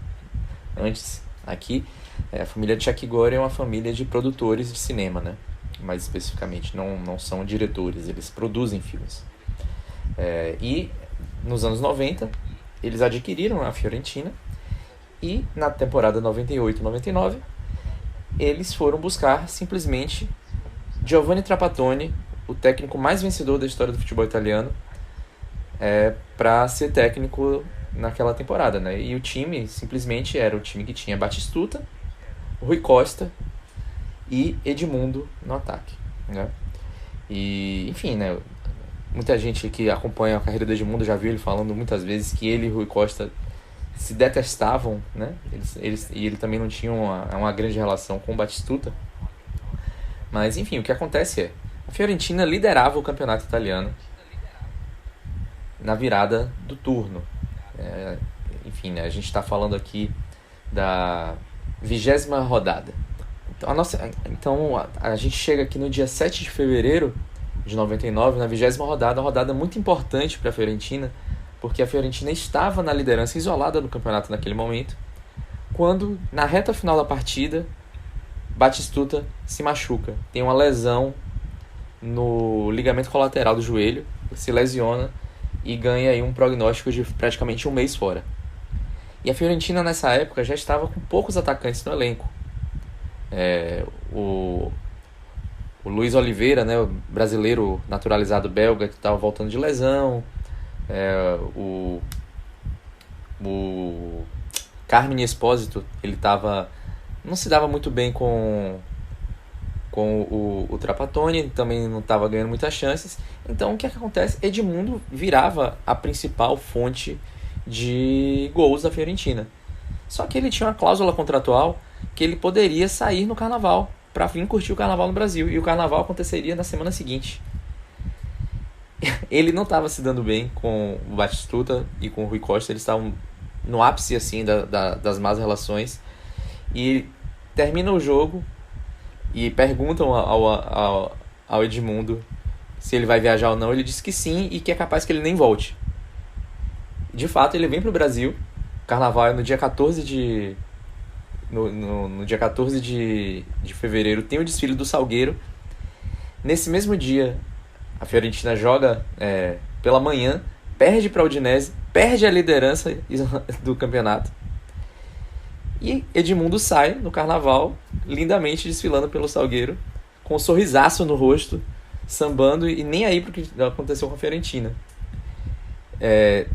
antes aqui. A família Czech-Gore é uma família de produtores de cinema, né, mais especificamente, não são diretores, eles produzem filmes. E nos anos 90, eles adquiriram a Fiorentina e na temporada 98-99, eles foram buscar simplesmente Giovanni Trapattoni, o técnico mais vencedor da história do futebol italiano, para ser técnico naquela temporada, né? E o time simplesmente era o time que tinha Batistuta, Rui Costa e Edmundo no ataque, né? E, enfim, né? Muita gente que acompanha a carreira do Edmundo já viu ele falando muitas vezes que ele e Rui Costa se detestavam, né? E ele também não tinha uma grande relação com o Batistuta. Mas, enfim, o que acontece é a Fiorentina liderava o campeonato italiano na virada do turno. Enfim, né, a gente está falando aqui da 20ª rodada. Então a gente chega aqui no dia 7 de fevereiro de 99, na 20ª rodada, uma rodada muito importante para a Fiorentina, porque a Fiorentina estava na liderança isolada do campeonato naquele momento, quando, na reta final da partida, Batistuta se machuca, tem uma lesão no ligamento colateral do joelho, se lesiona e ganha aí um prognóstico de praticamente um mês fora. E a Fiorentina nessa época já estava com poucos atacantes no elenco. O Luiz Oliveira, né, o brasileiro naturalizado belga que estava voltando de lesão, o Carmine Espósito, ele não se dava muito bem com o Trapattoni, também não estava ganhando muitas chances. Então o que acontece? Edmundo virava a principal fonte de gols da Fiorentina. Só que ele tinha uma cláusula contratual que ele poderia sair no carnaval para vir curtir o carnaval no Brasil, e o carnaval aconteceria na semana seguinte. Ele não estava se dando bem com o Batistuta e com o Rui Costa, eles estavam no ápice assim das más relações, e termina o jogo e perguntam ao Edmundo se ele vai viajar ou não. Ele diz que sim e que é capaz que ele nem volte. De fato, ele vem para o Brasil. O carnaval é no dia 14 de... No dia 14 de fevereiro tem o desfile do Salgueiro. Nesse mesmo dia, a Fiorentina joga pela manhã, perde para a Udinese, perde a liderança do campeonato. E Edmundo sai no carnaval, lindamente desfilando pelo Salgueiro, com um sorrisaço no rosto, sambando e nem aí pro que aconteceu com a Fiorentina.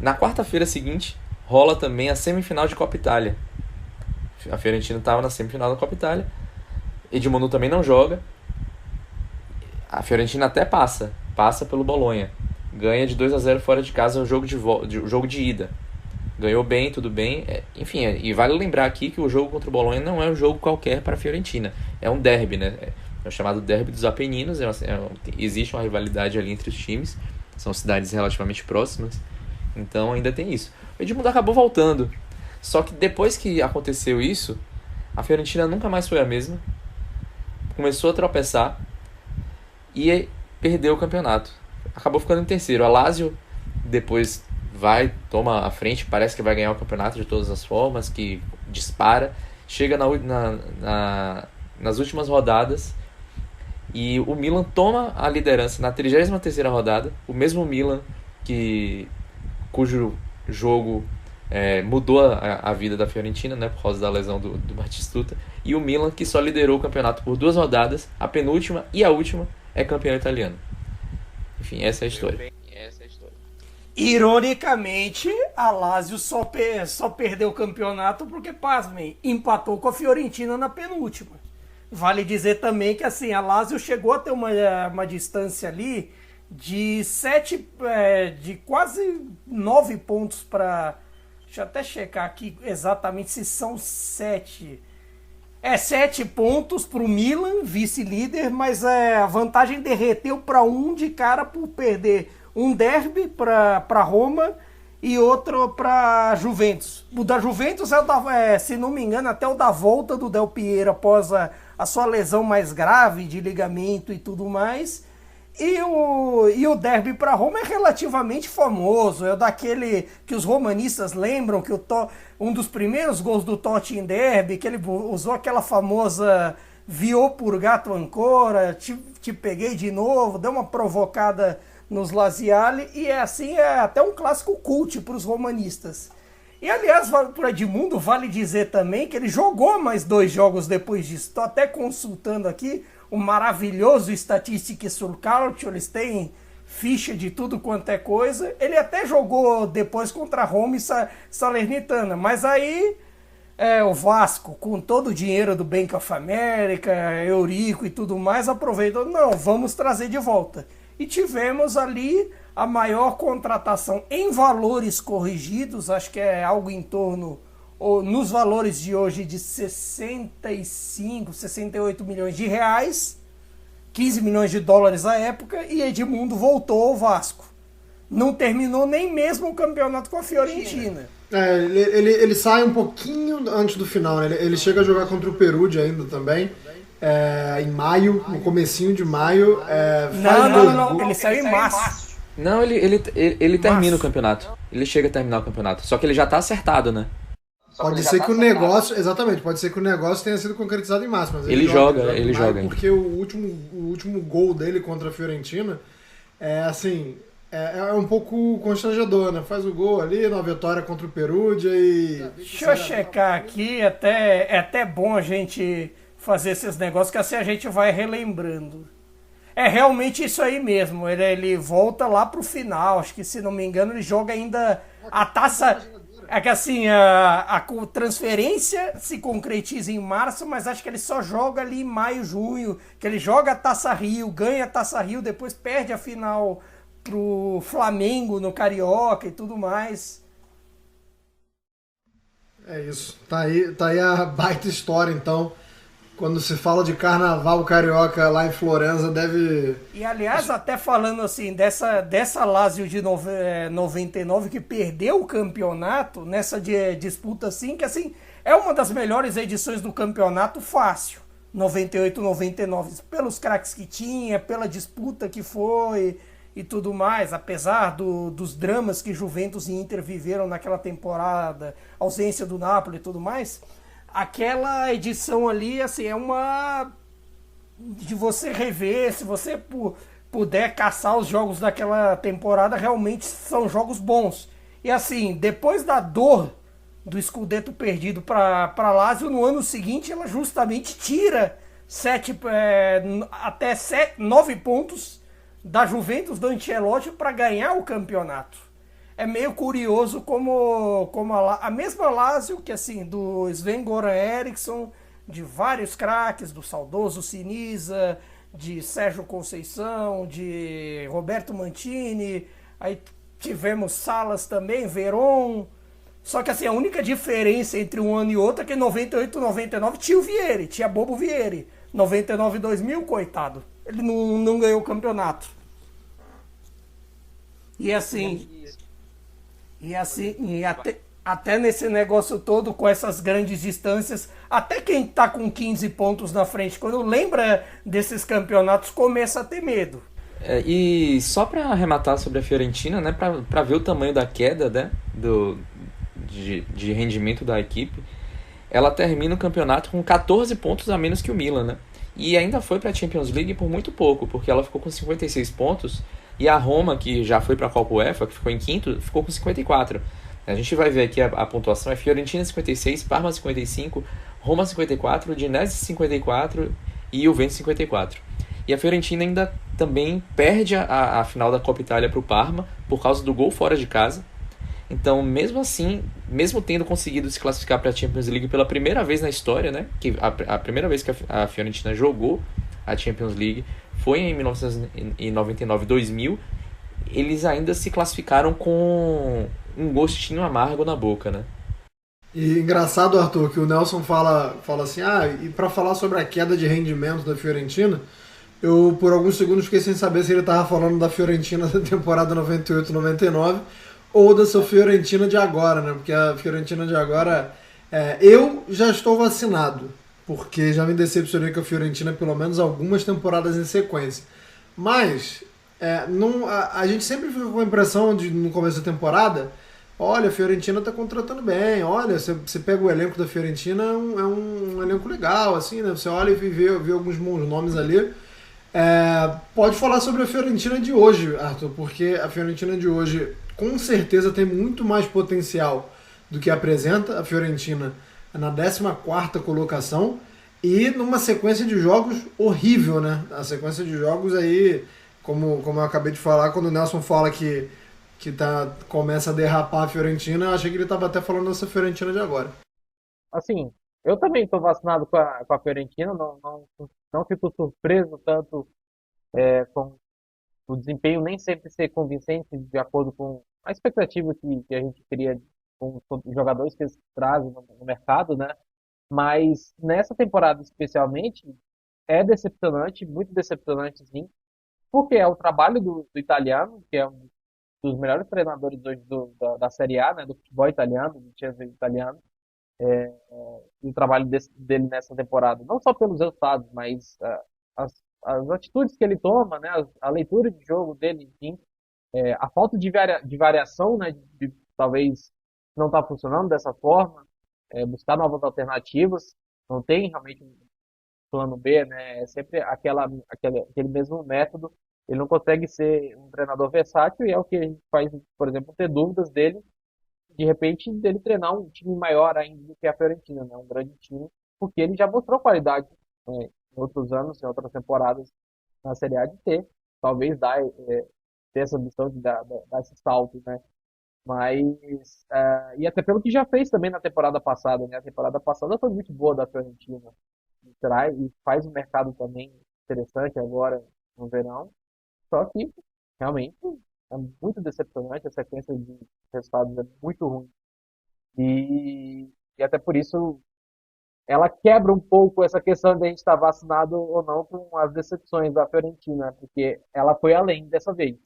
Na quarta-feira seguinte, rola também a semifinal de Copa Itália. A Fiorentina estava na semifinal da Copa Itália. Edmundo também não joga. A Fiorentina até passa pelo Bolonha. Ganha de 2-0 fora de casa o jogo de ida. Ganhou bem, tudo bem. Enfim, e vale lembrar aqui que o jogo contra o Bolonha não é um jogo qualquer para a Fiorentina. É um derby, né? É o chamado derby dos Apeninos. Existe uma rivalidade ali entre os times. São cidades relativamente próximas. Então ainda tem isso. O Edmundo acabou voltando. Só que depois que aconteceu isso, a Fiorentina nunca mais foi a mesma. Começou a tropeçar e perdeu o campeonato. Acabou ficando em terceiro. A Lazio depois toma a frente, parece que vai ganhar o campeonato de todas as formas, que dispara. Chega nas últimas rodadas e o Milan toma a liderança na 33ª rodada. O mesmo Milan cujo jogo mudou a vida da Fiorentina, né, por causa da lesão do Batistuta. E o Milan, que só liderou o campeonato por 2 rodadas, a penúltima e a última, é campeão italiano. Enfim, essa é a história. Ironicamente, a Lazio só perdeu o campeonato porque, pasmem, empatou com a Fiorentina na penúltima. Vale dizer também que assim, a Lazio chegou a ter uma distância ali de quase 9 pontos para... Deixa eu até checar aqui exatamente se são 7. 7 pontos para o Milan, vice-líder, mas a vantagem derreteu para um de cara por perder um derby para Roma e outro para Juventus. O da Juventus se não me engano, até o da volta do Del Piero após a sua lesão mais grave de ligamento e tudo mais. E o derby para Roma é relativamente famoso, é daquele que os romanistas lembram, que um dos primeiros gols do Totti em derby, que ele usou aquela famosa "Viò purgato ancora", te peguei de novo, deu uma provocada nos Laziali, e é até um clássico cult para os romanistas. E aliás, para Edmundo, vale dizer também que ele jogou mais 2 jogos depois disso. Estou até consultando aqui o maravilhoso Statistiche sul Calcio, eles têm ficha de tudo quanto é coisa. Ele até jogou depois contra Roma e Salernitana, mas aí o Vasco, com todo o dinheiro do Bank of America, Eurico e tudo mais, aproveitou, não, vamos trazer de volta. E tivemos ali a maior contratação em valores corrigidos, acho que é algo em torno, ou nos valores de hoje, de 65, 68 milhões de reais, 15 milhões de dólares à época, e Edmundo voltou ao Vasco. Não terminou nem mesmo o campeonato com a Fiorentina. Ele sai um pouquinho antes do final, né? Ele chega a jogar contra o Perugia ainda também. Em maio, no comecinho de maio. Não, ele saiu em março. Não, ele termina o campeonato. Ele chega a terminar o campeonato. Só que ele já tá acertado, né? Pode ser que o negócio, exatamente, pode ser que o negócio tenha sido concretizado em março, mas ele joga ainda. Porque o último gol dele contra a Fiorentina é um pouco constrangedor, né? Faz o gol ali, na vitória contra o Perugia e... Deixa eu checar aqui, é até bom a gente fazer esses negócios, que assim a gente vai relembrando. É realmente isso aí mesmo, ele volta lá pro final, acho que se não me engano ele joga ainda a taça... É que assim, a transferência se concretiza em março, mas acho que ele só joga ali em maio, junho, que ele joga a Taça Rio, ganha a Taça Rio, depois perde a final pro Flamengo no Carioca e tudo mais. É isso. Tá aí a baita história, então. Quando se fala de carnaval carioca lá em Florença, deve... E aliás, até falando assim, dessa Lazio de 99 que perdeu o campeonato, nessa disputa assim, que assim, é uma das melhores edições do campeonato fácil. 98, 99, pelos craques que tinha, pela disputa que foi e tudo mais, apesar dos dramas que Juventus e Inter viveram naquela temporada, ausência do Napoli e tudo mais... Aquela edição ali, assim, é uma de você rever, se você puder caçar os jogos daquela temporada, realmente são jogos bons. E assim, depois da dor do Scudetto perdido para Lazio, no ano seguinte ela justamente tira 9 pontos da Juventus do Ancelotti para ganhar o campeonato. É meio curioso como a mesma Lazio, que assim, do Sven-Goran Eriksson, de vários craques, do saudoso Sinisa, de Sérgio Conceição, de Roberto Mantini, aí tivemos Salas também, Veron. Só que assim, a única diferença entre um ano e outro é que em 98 e 99 tinha o Vieri, tinha Bobo Vieri. 99 e 2000, coitado, ele não ganhou o campeonato. E assim... E até nesse negócio todo, com essas grandes distâncias, até quem tá com 15 pontos na frente, quando lembra desses campeonatos, começa a ter medo. E só para arrematar sobre a Fiorentina, né, para ver o tamanho da queda, né, de rendimento da equipe, ela termina o campeonato com 14 pontos a menos que o Milan, né? E ainda foi para a Champions League por muito pouco, porque ela ficou com 56 pontos. E a Roma, que já foi para a Copa UEFA, que ficou em quinto, ficou com 54. A gente vai ver aqui a pontuação. É Fiorentina 56, Parma 55, Roma 54, Udinese 54 e Juventus 54. E a Fiorentina ainda também perde a final da Copa Itália para o Parma por causa do gol fora de casa. Então, mesmo assim, mesmo tendo conseguido se classificar para a Champions League pela primeira vez na história, né, que a primeira vez que a Fiorentina jogou a Champions League foi em 1999-2000, eles ainda se classificaram com um gostinho amargo na boca, né? E engraçado, Arthur, que o Nelson fala assim, e para falar sobre a queda de rendimento da Fiorentina, eu por alguns segundos fiquei sem saber se ele estava falando da Fiorentina da temporada 98-99 ou dessa Fiorentina de agora, né? Porque a Fiorentina de agora, eu já estou vacinado, porque já me decepcionei com a Fiorentina pelo menos algumas temporadas em sequência. Mas a gente sempre fica com a impressão de, no começo da temporada, olha, a Fiorentina está contratando bem, olha, você pega o elenco da Fiorentina, é um elenco legal, assim, né? Você olha e vê alguns bons nomes ali. Pode falar sobre a Fiorentina de hoje, Arthur, porque a Fiorentina de hoje com certeza tem muito mais potencial do que apresenta. A Fiorentina na 14ª colocação e numa sequência de jogos horrível, né? A sequência de jogos aí, como eu acabei de falar, quando o Nelson fala que começa a derrapar a Fiorentina, eu achei que ele estava até falando dessa Fiorentina de agora. Assim, eu também estou vacinado com a Fiorentina, não fico surpreso tanto com o desempenho nem sempre ser convincente de acordo com a expectativa que a gente cria com os jogadores que eles trazem no mercado, né? Mas nessa temporada especialmente é decepcionante, muito decepcionante sim, porque é o trabalho do italiano, que é um dos melhores treinadores hoje da Série A, né, do futebol italiano, do time italiano, e o trabalho dele nessa temporada, não só pelos resultados, mas as atitudes que ele toma, né, a leitura de jogo dele, enfim, a falta de variação, né, de talvez não estar funcionando dessa forma, buscar novas alternativas, não tem realmente um plano B, né, é sempre aquele mesmo método. Ele não consegue ser um treinador versátil e é o que a gente faz, por exemplo, ter dúvidas dele, de repente, dele treinar um time maior ainda do que a Fiorentina, né? Um grande time, porque ele já mostrou qualidade, né, em outros anos, em outras temporadas na Série A de ter, talvez ter essa missão de dar esse salto, né? Mas, e até pelo que já fez também na temporada passada, né? A temporada passada foi muito boa da Fiorentina, e faz um mercado também interessante agora no verão. Só que, realmente, é muito decepcionante, a sequência de resultados é muito ruim. E até por isso, ela quebra um pouco essa questão de a gente estar vacinado ou não com as decepções da Fiorentina, porque ela foi além dessa vez.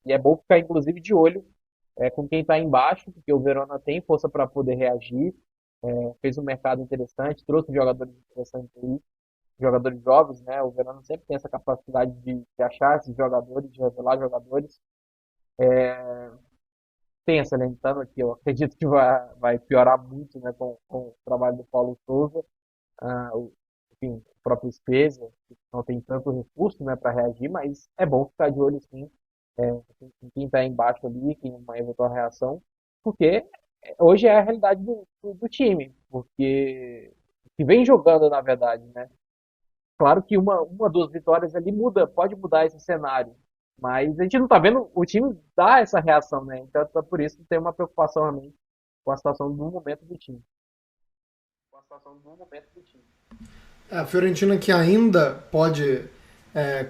E é bom ficar, inclusive, de olho com quem está embaixo, porque o Verona tem força para poder reagir, fez um mercado interessante, trouxe jogadores interessantes aí, jogadores jovens, né? O Verano sempre tem essa capacidade de achar esses jogadores, de revelar jogadores. Tem a Salernitana, que eu acredito que vai piorar muito, né, com o trabalho do Paulo Sousa. Enfim, o próprio Spezia, que não tem tanto recurso, né, para reagir, mas é bom ficar de olho, sim, em quem está embaixo ali, em uma eventual reação, porque hoje é a realidade do time, porque que vem jogando, na verdade, né? Claro que uma, duas vitórias ali pode mudar esse cenário, mas a gente não está vendo o time dar essa reação, né? Então, por isso tem uma preocupação realmente com a situação do momento do time. A Fiorentina que ainda pode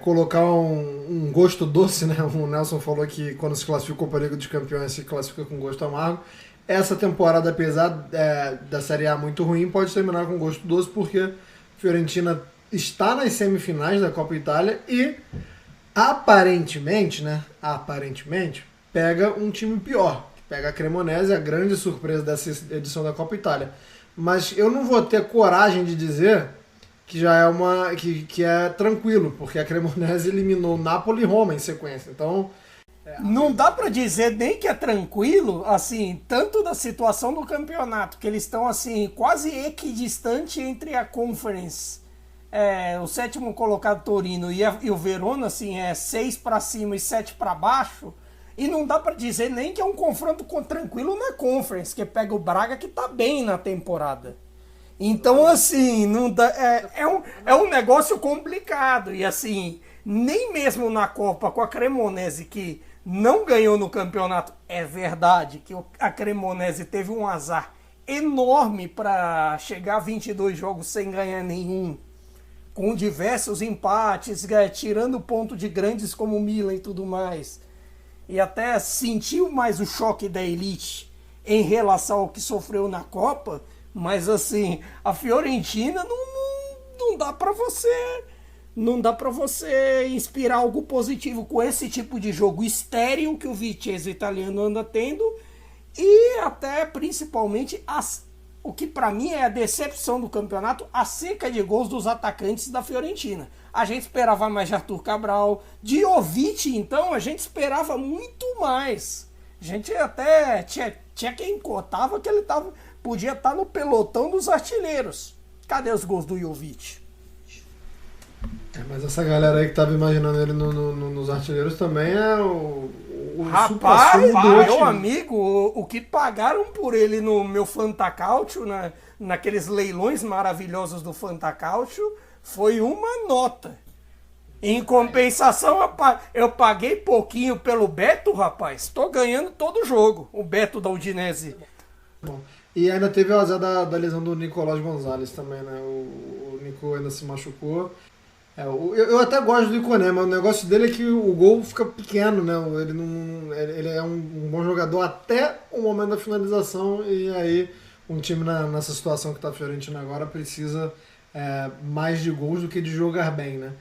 colocar um gosto doce, né? O Nelson falou que quando se classificou para a Liga dos Campeões se classifica com gosto amargo. Essa temporada, apesar da Série A muito ruim, pode terminar com gosto doce, porque a Fiorentina está nas semifinais da Copa Itália e aparentemente pega um time pior, pega a Cremonese, a grande surpresa dessa edição da Copa Itália. Mas eu não vou ter coragem de dizer que já é que é tranquilo, porque a Cremonese eliminou Napoli e Roma em sequência. Então não dá pra dizer nem que é tranquilo, assim, tanto da situação do campeonato, que eles estão assim quase equidistante entre a Conference, o sétimo colocado Torino e o Verona, assim, 6 para cima e 7 para baixo, e não dá pra dizer nem que é um confronto tranquilo na Conference, que pega o Braga, que tá bem na temporada. Então, assim, não dá, é um negócio complicado, e assim, nem mesmo na Copa com a Cremonese, que não ganhou no campeonato, é verdade que a Cremonese teve um azar enorme para chegar a 22 jogos sem ganhar nenhum, com diversos empates, tirando ponto de grandes como o Milan e tudo mais, e até sentiu mais o choque da elite em relação ao que sofreu na Copa, mas assim, a Fiorentina não dá para você inspirar algo positivo com esse tipo de jogo estéril que o Vicenza italiano anda tendo, e até principalmente as o que para mim é a decepção do campeonato, a seca de gols dos atacantes da Fiorentina. A gente esperava mais de Arthur Cabral, de Jovic, então a gente esperava muito mais. A gente até tinha quem cotava que ele podia estar no pelotão dos artilheiros. Cadê os gols do Jovic? Mas essa galera aí que tava imaginando ele nos artilheiros também é o rapaz, supra-sumo do meu time. amigo, o que pagaram por ele no meu Fantacalcio, naqueles leilões maravilhosos do Fantacalcio, foi uma nota. Em compensação, eu paguei pouquinho pelo Beto, rapaz. Tô ganhando todo o jogo, o Beto da Udinese. Bom, e ainda teve o azar da lesão do Nicolás Gonzalez também, né? O Nico ainda se machucou. Eu até gosto do Iconé, mas o negócio dele é que o gol fica pequeno, né? Ele é um bom jogador até o momento da finalização, e aí um time nessa situação que está a Fiorentina agora precisa mais de gols do que de jogar bem, né?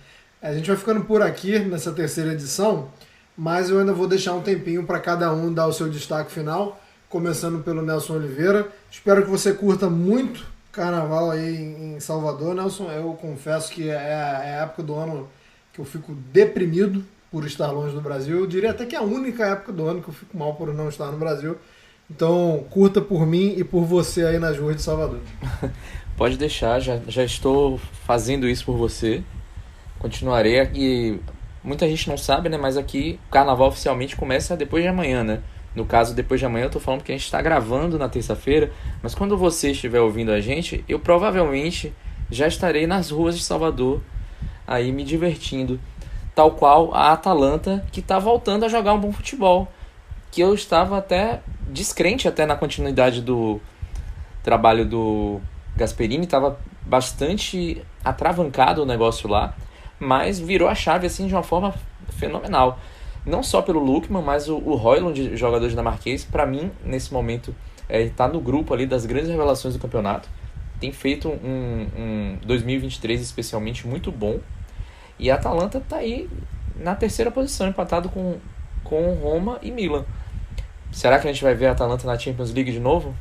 A gente vai ficando por aqui nessa terceira edição, mas eu ainda vou deixar um tempinho para cada um dar o seu destaque final, começando pelo Nelson Oliveira. Espero que você curta muito Carnaval aí em Salvador, Nelson. Eu confesso que é a época do ano que eu fico deprimido por estar longe do Brasil. Eu diria até que é a única época do ano que eu fico mal por não estar no Brasil. Então, curta por mim e por você aí nas ruas de Salvador. Pode deixar, já estou fazendo isso por você. Continuarei aqui. Muita gente não sabe, né? Mas aqui o Carnaval oficialmente começa depois de amanhã, né? No caso, depois de amanhã, eu tô falando que a gente está gravando na terça-feira, mas quando você estiver ouvindo a gente, eu provavelmente já estarei nas ruas de Salvador, aí me divertindo, tal qual a Atalanta, que está voltando a jogar um bom futebol, que eu estava até descrente até na continuidade do trabalho do Gasperini, estava bastante atravancado o negócio lá, mas virou a chave assim de uma forma fenomenal. Não só pelo Lookman, mas o Højlund, jogador dinamarquês, para mim, nesse momento, está no grupo ali das grandes revelações do campeonato. Tem feito um 2023 especialmente muito bom. E a Atalanta está aí na terceira posição, empatado com Roma e Milan. Será que a gente vai ver a Atalanta na Champions League de novo?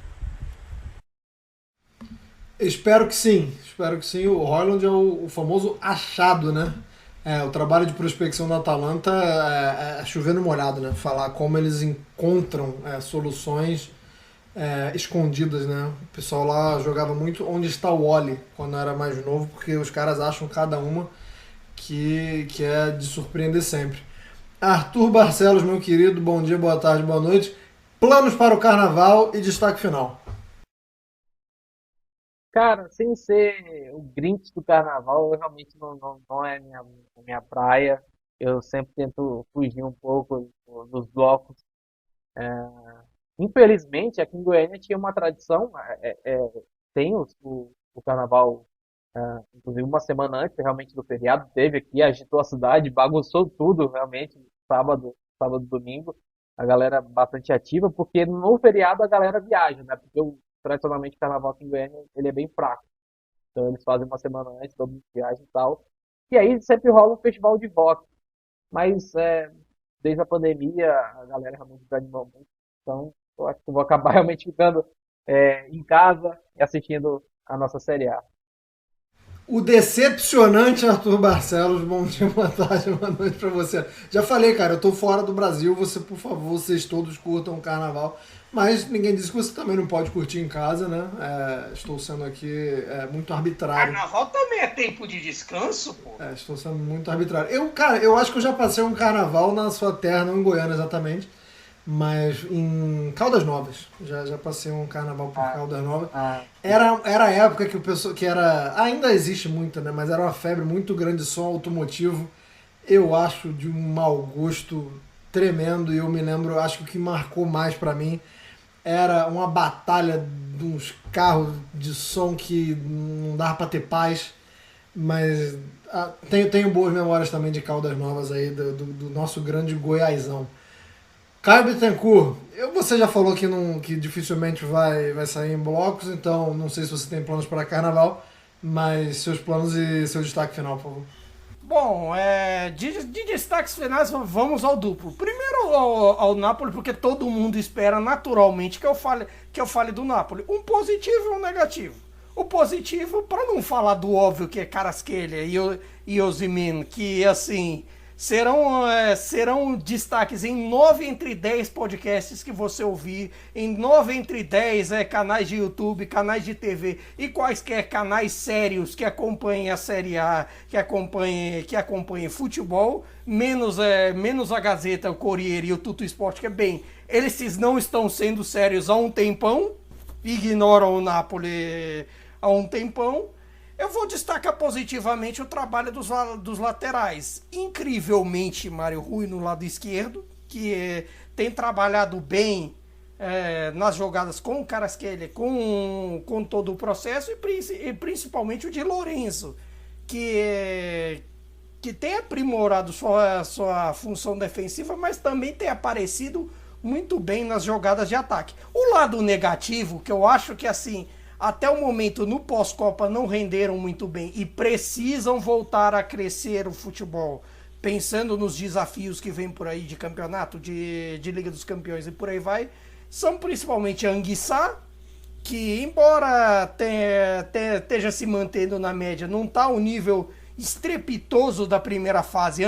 Espero que sim. O Højlund é o famoso achado, né? O trabalho de prospecção da Atalanta é chover no molhado, né? Falar como eles encontram soluções escondidas, né? O pessoal lá jogava muito onde está o Oli quando era mais novo, porque os caras acham cada uma que é de surpreender sempre. Arthur Barcelos, meu querido, bom dia, boa tarde, boa noite. Planos para o Carnaval e destaque final. Cara, sem ser o Grinch do Carnaval, eu realmente não é minha praia. Eu sempre tento fugir um pouco dos blocos. Infelizmente, aqui em Goiânia tinha uma tradição, tem o Carnaval, inclusive uma semana antes realmente do feriado, teve aqui, agitou a cidade, bagunçou tudo realmente, sábado, domingo, a galera bastante ativa, porque no feriado a galera viaja, né? Porque tradicionalmente o Carnaval aqui em Goiânia ele é bem fraco, então eles fazem uma semana antes, todo mundo viaja e tal, e aí sempre rola um festival de rock, mas desde a pandemia a galera realmente desanimou muito, então eu acho que eu vou acabar realmente ficando em casa e assistindo a nossa Série A. O decepcionante Arthur Barcelos, bom dia, boa tarde, boa noite pra você. Já falei, cara, eu tô fora do Brasil, por favor, vocês todos curtam o Carnaval, mas ninguém disse que você também não pode curtir em casa, né? Estou sendo aqui muito arbitrário. Carnaval também é tempo de descanso, pô. Estou sendo muito arbitrário. Eu acho que eu já passei um Carnaval na sua terra, não em Goiânia exatamente, mas em Caldas Novas. Já passei um Carnaval por Caldas Novas. Era a época que o pessoal ainda existe muito, né? Mas era uma febre muito grande de som automotivo. Eu acho de um mau gosto tremendo, e eu me lembro, acho que o que marcou mais pra mim era uma batalha de uns carros de som que não dava pra ter paz, mas tenho boas memórias também de Caldas Novas aí, do nosso grande Goiásão. Caio Bittencourt, você já falou que dificilmente vai sair em blocos, então não sei se você tem planos para Carnaval, mas seus planos e seu destaque final, por favor. Bom, de destaques finais, vamos ao duplo. Primeiro ao Napoli, porque todo mundo espera naturalmente que eu fale do Napoli. Um positivo e um negativo. O positivo, para não falar do óbvio, que é Kvaratskhelia e Osimhen, que assim serão destaques em 9 entre 10 podcasts que você ouvir, em 9 entre 10 canais de YouTube, canais de TV e quaisquer canais sérios que acompanhem a Série A, que acompanhem futebol, menos a Gazeta, o Corriere e o Tutto Sport, que eles não estão sendo sérios há um tempão, ignoram o Napoli há um tempão. Eu vou destacar positivamente o trabalho dos laterais. Incrivelmente, Mário Rui no lado esquerdo, que tem trabalhado bem nas jogadas com o Kvaratskhelia, com todo o processo, e principalmente o Di Lorenzo, que tem aprimorado sua função defensiva, mas também tem aparecido muito bem nas jogadas de ataque. O lado negativo, que eu acho que assim, até o momento no pós-Copa não renderam muito bem e precisam voltar a crescer o futebol, pensando nos desafios que vem por aí de campeonato, de Liga dos Campeões e por aí vai, são principalmente Anguissa, que embora esteja se mantendo na média, não está ao nível estrepitoso da primeira fase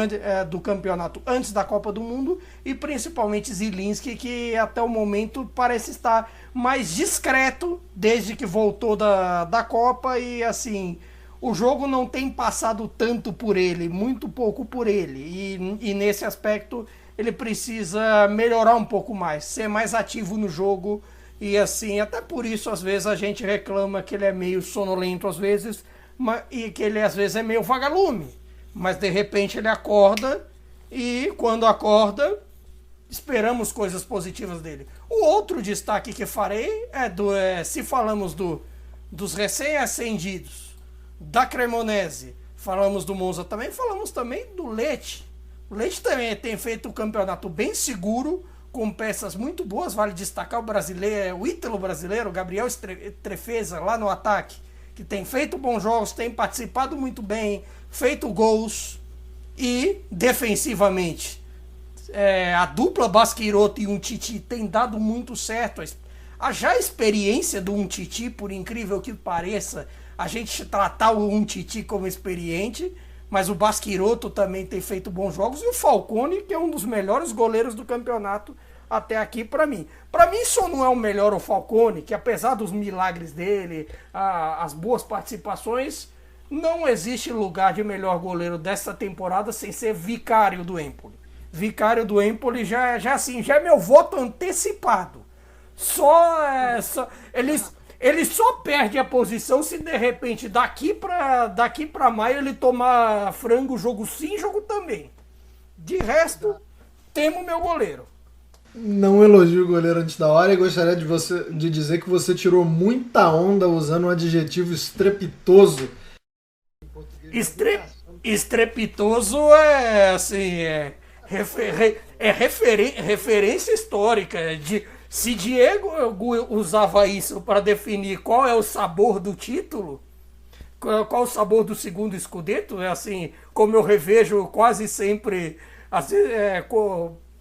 do campeonato antes da Copa do Mundo, e principalmente Zielinski, que até o momento parece estar mais discreto desde que voltou da Copa, e assim, o jogo não tem passado tanto por ele, muito pouco por ele, e nesse aspecto ele precisa melhorar um pouco mais, ser mais ativo no jogo, e assim, até por isso às vezes a gente reclama que ele é meio sonolento às vezes, e que ele às vezes é meio vagalume, mas de repente ele acorda, e quando acorda esperamos coisas positivas dele. O outro destaque que farei se falamos dos recém-ascendidos, da Cremonese, falamos do Monza também, falamos também do Lecce. O Lecce também tem feito um campeonato bem seguro, com peças muito boas. Vale destacar o ítalo brasileiro, Gabriel Strefeza, lá no ataque, que tem feito bons jogos, tem participado muito bem, feito gols, e defensivamente a dupla Baschirotto e Umtiti tem dado muito certo. A já experiência do Umtiti, por incrível que pareça, a gente tratar o Umtiti como experiente, mas o Baschirotto também tem feito bons jogos, e o Falcone, que é um dos melhores goleiros do campeonato até aqui para mim. Para mim só não é o melhor o Falcone, que apesar dos milagres dele, as boas participações, não existe lugar de melhor goleiro dessa temporada sem ser Vicário do Empoli. Vicário do Empoli já é meu voto antecipado. Ele só perde a posição se de repente daqui pra maio ele tomar frango jogo sim, jogo também. De resto, temo meu goleiro. Não elogio o goleiro antes da hora, e gostaria de dizer que você tirou muita onda usando um adjetivo estrepitoso. Estrepitoso referência histórica. Se Diego usava isso para definir qual é o sabor do título, qual o sabor do segundo Scudetto, assim, como eu revejo quase sempre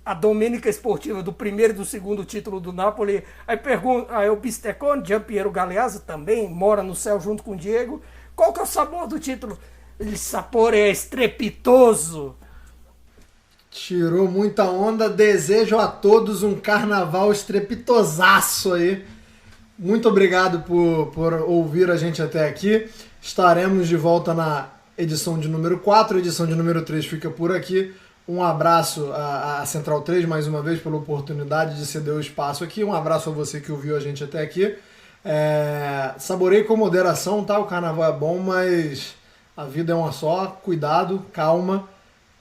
a domênica esportiva do primeiro e do segundo título do Napoli, aí o Bistecone, Giampiero Galeazzi também mora no céu junto com o Diego, qual que é o sabor do título? O sabor é estrepitoso. Tirou muita onda, desejo a todos um carnaval estrepitosaço aí. Muito obrigado por ouvir a gente até aqui. Estaremos de volta na edição de número 4, a edição de número 3 fica por aqui. Um abraço à Central 3, mais uma vez, pela oportunidade de ceder o espaço aqui. Um abraço a você que ouviu a gente até aqui. Saboreie com moderação, tá? O carnaval é bom, mas a vida é uma só. Cuidado, calma.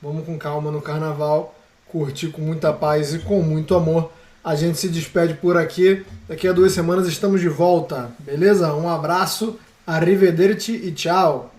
Vamos com calma no carnaval. Curtir com muita paz e com muito amor. A gente se despede por aqui. Daqui a 2 semanas estamos de volta. Beleza? Um abraço, arrivederci e tchau.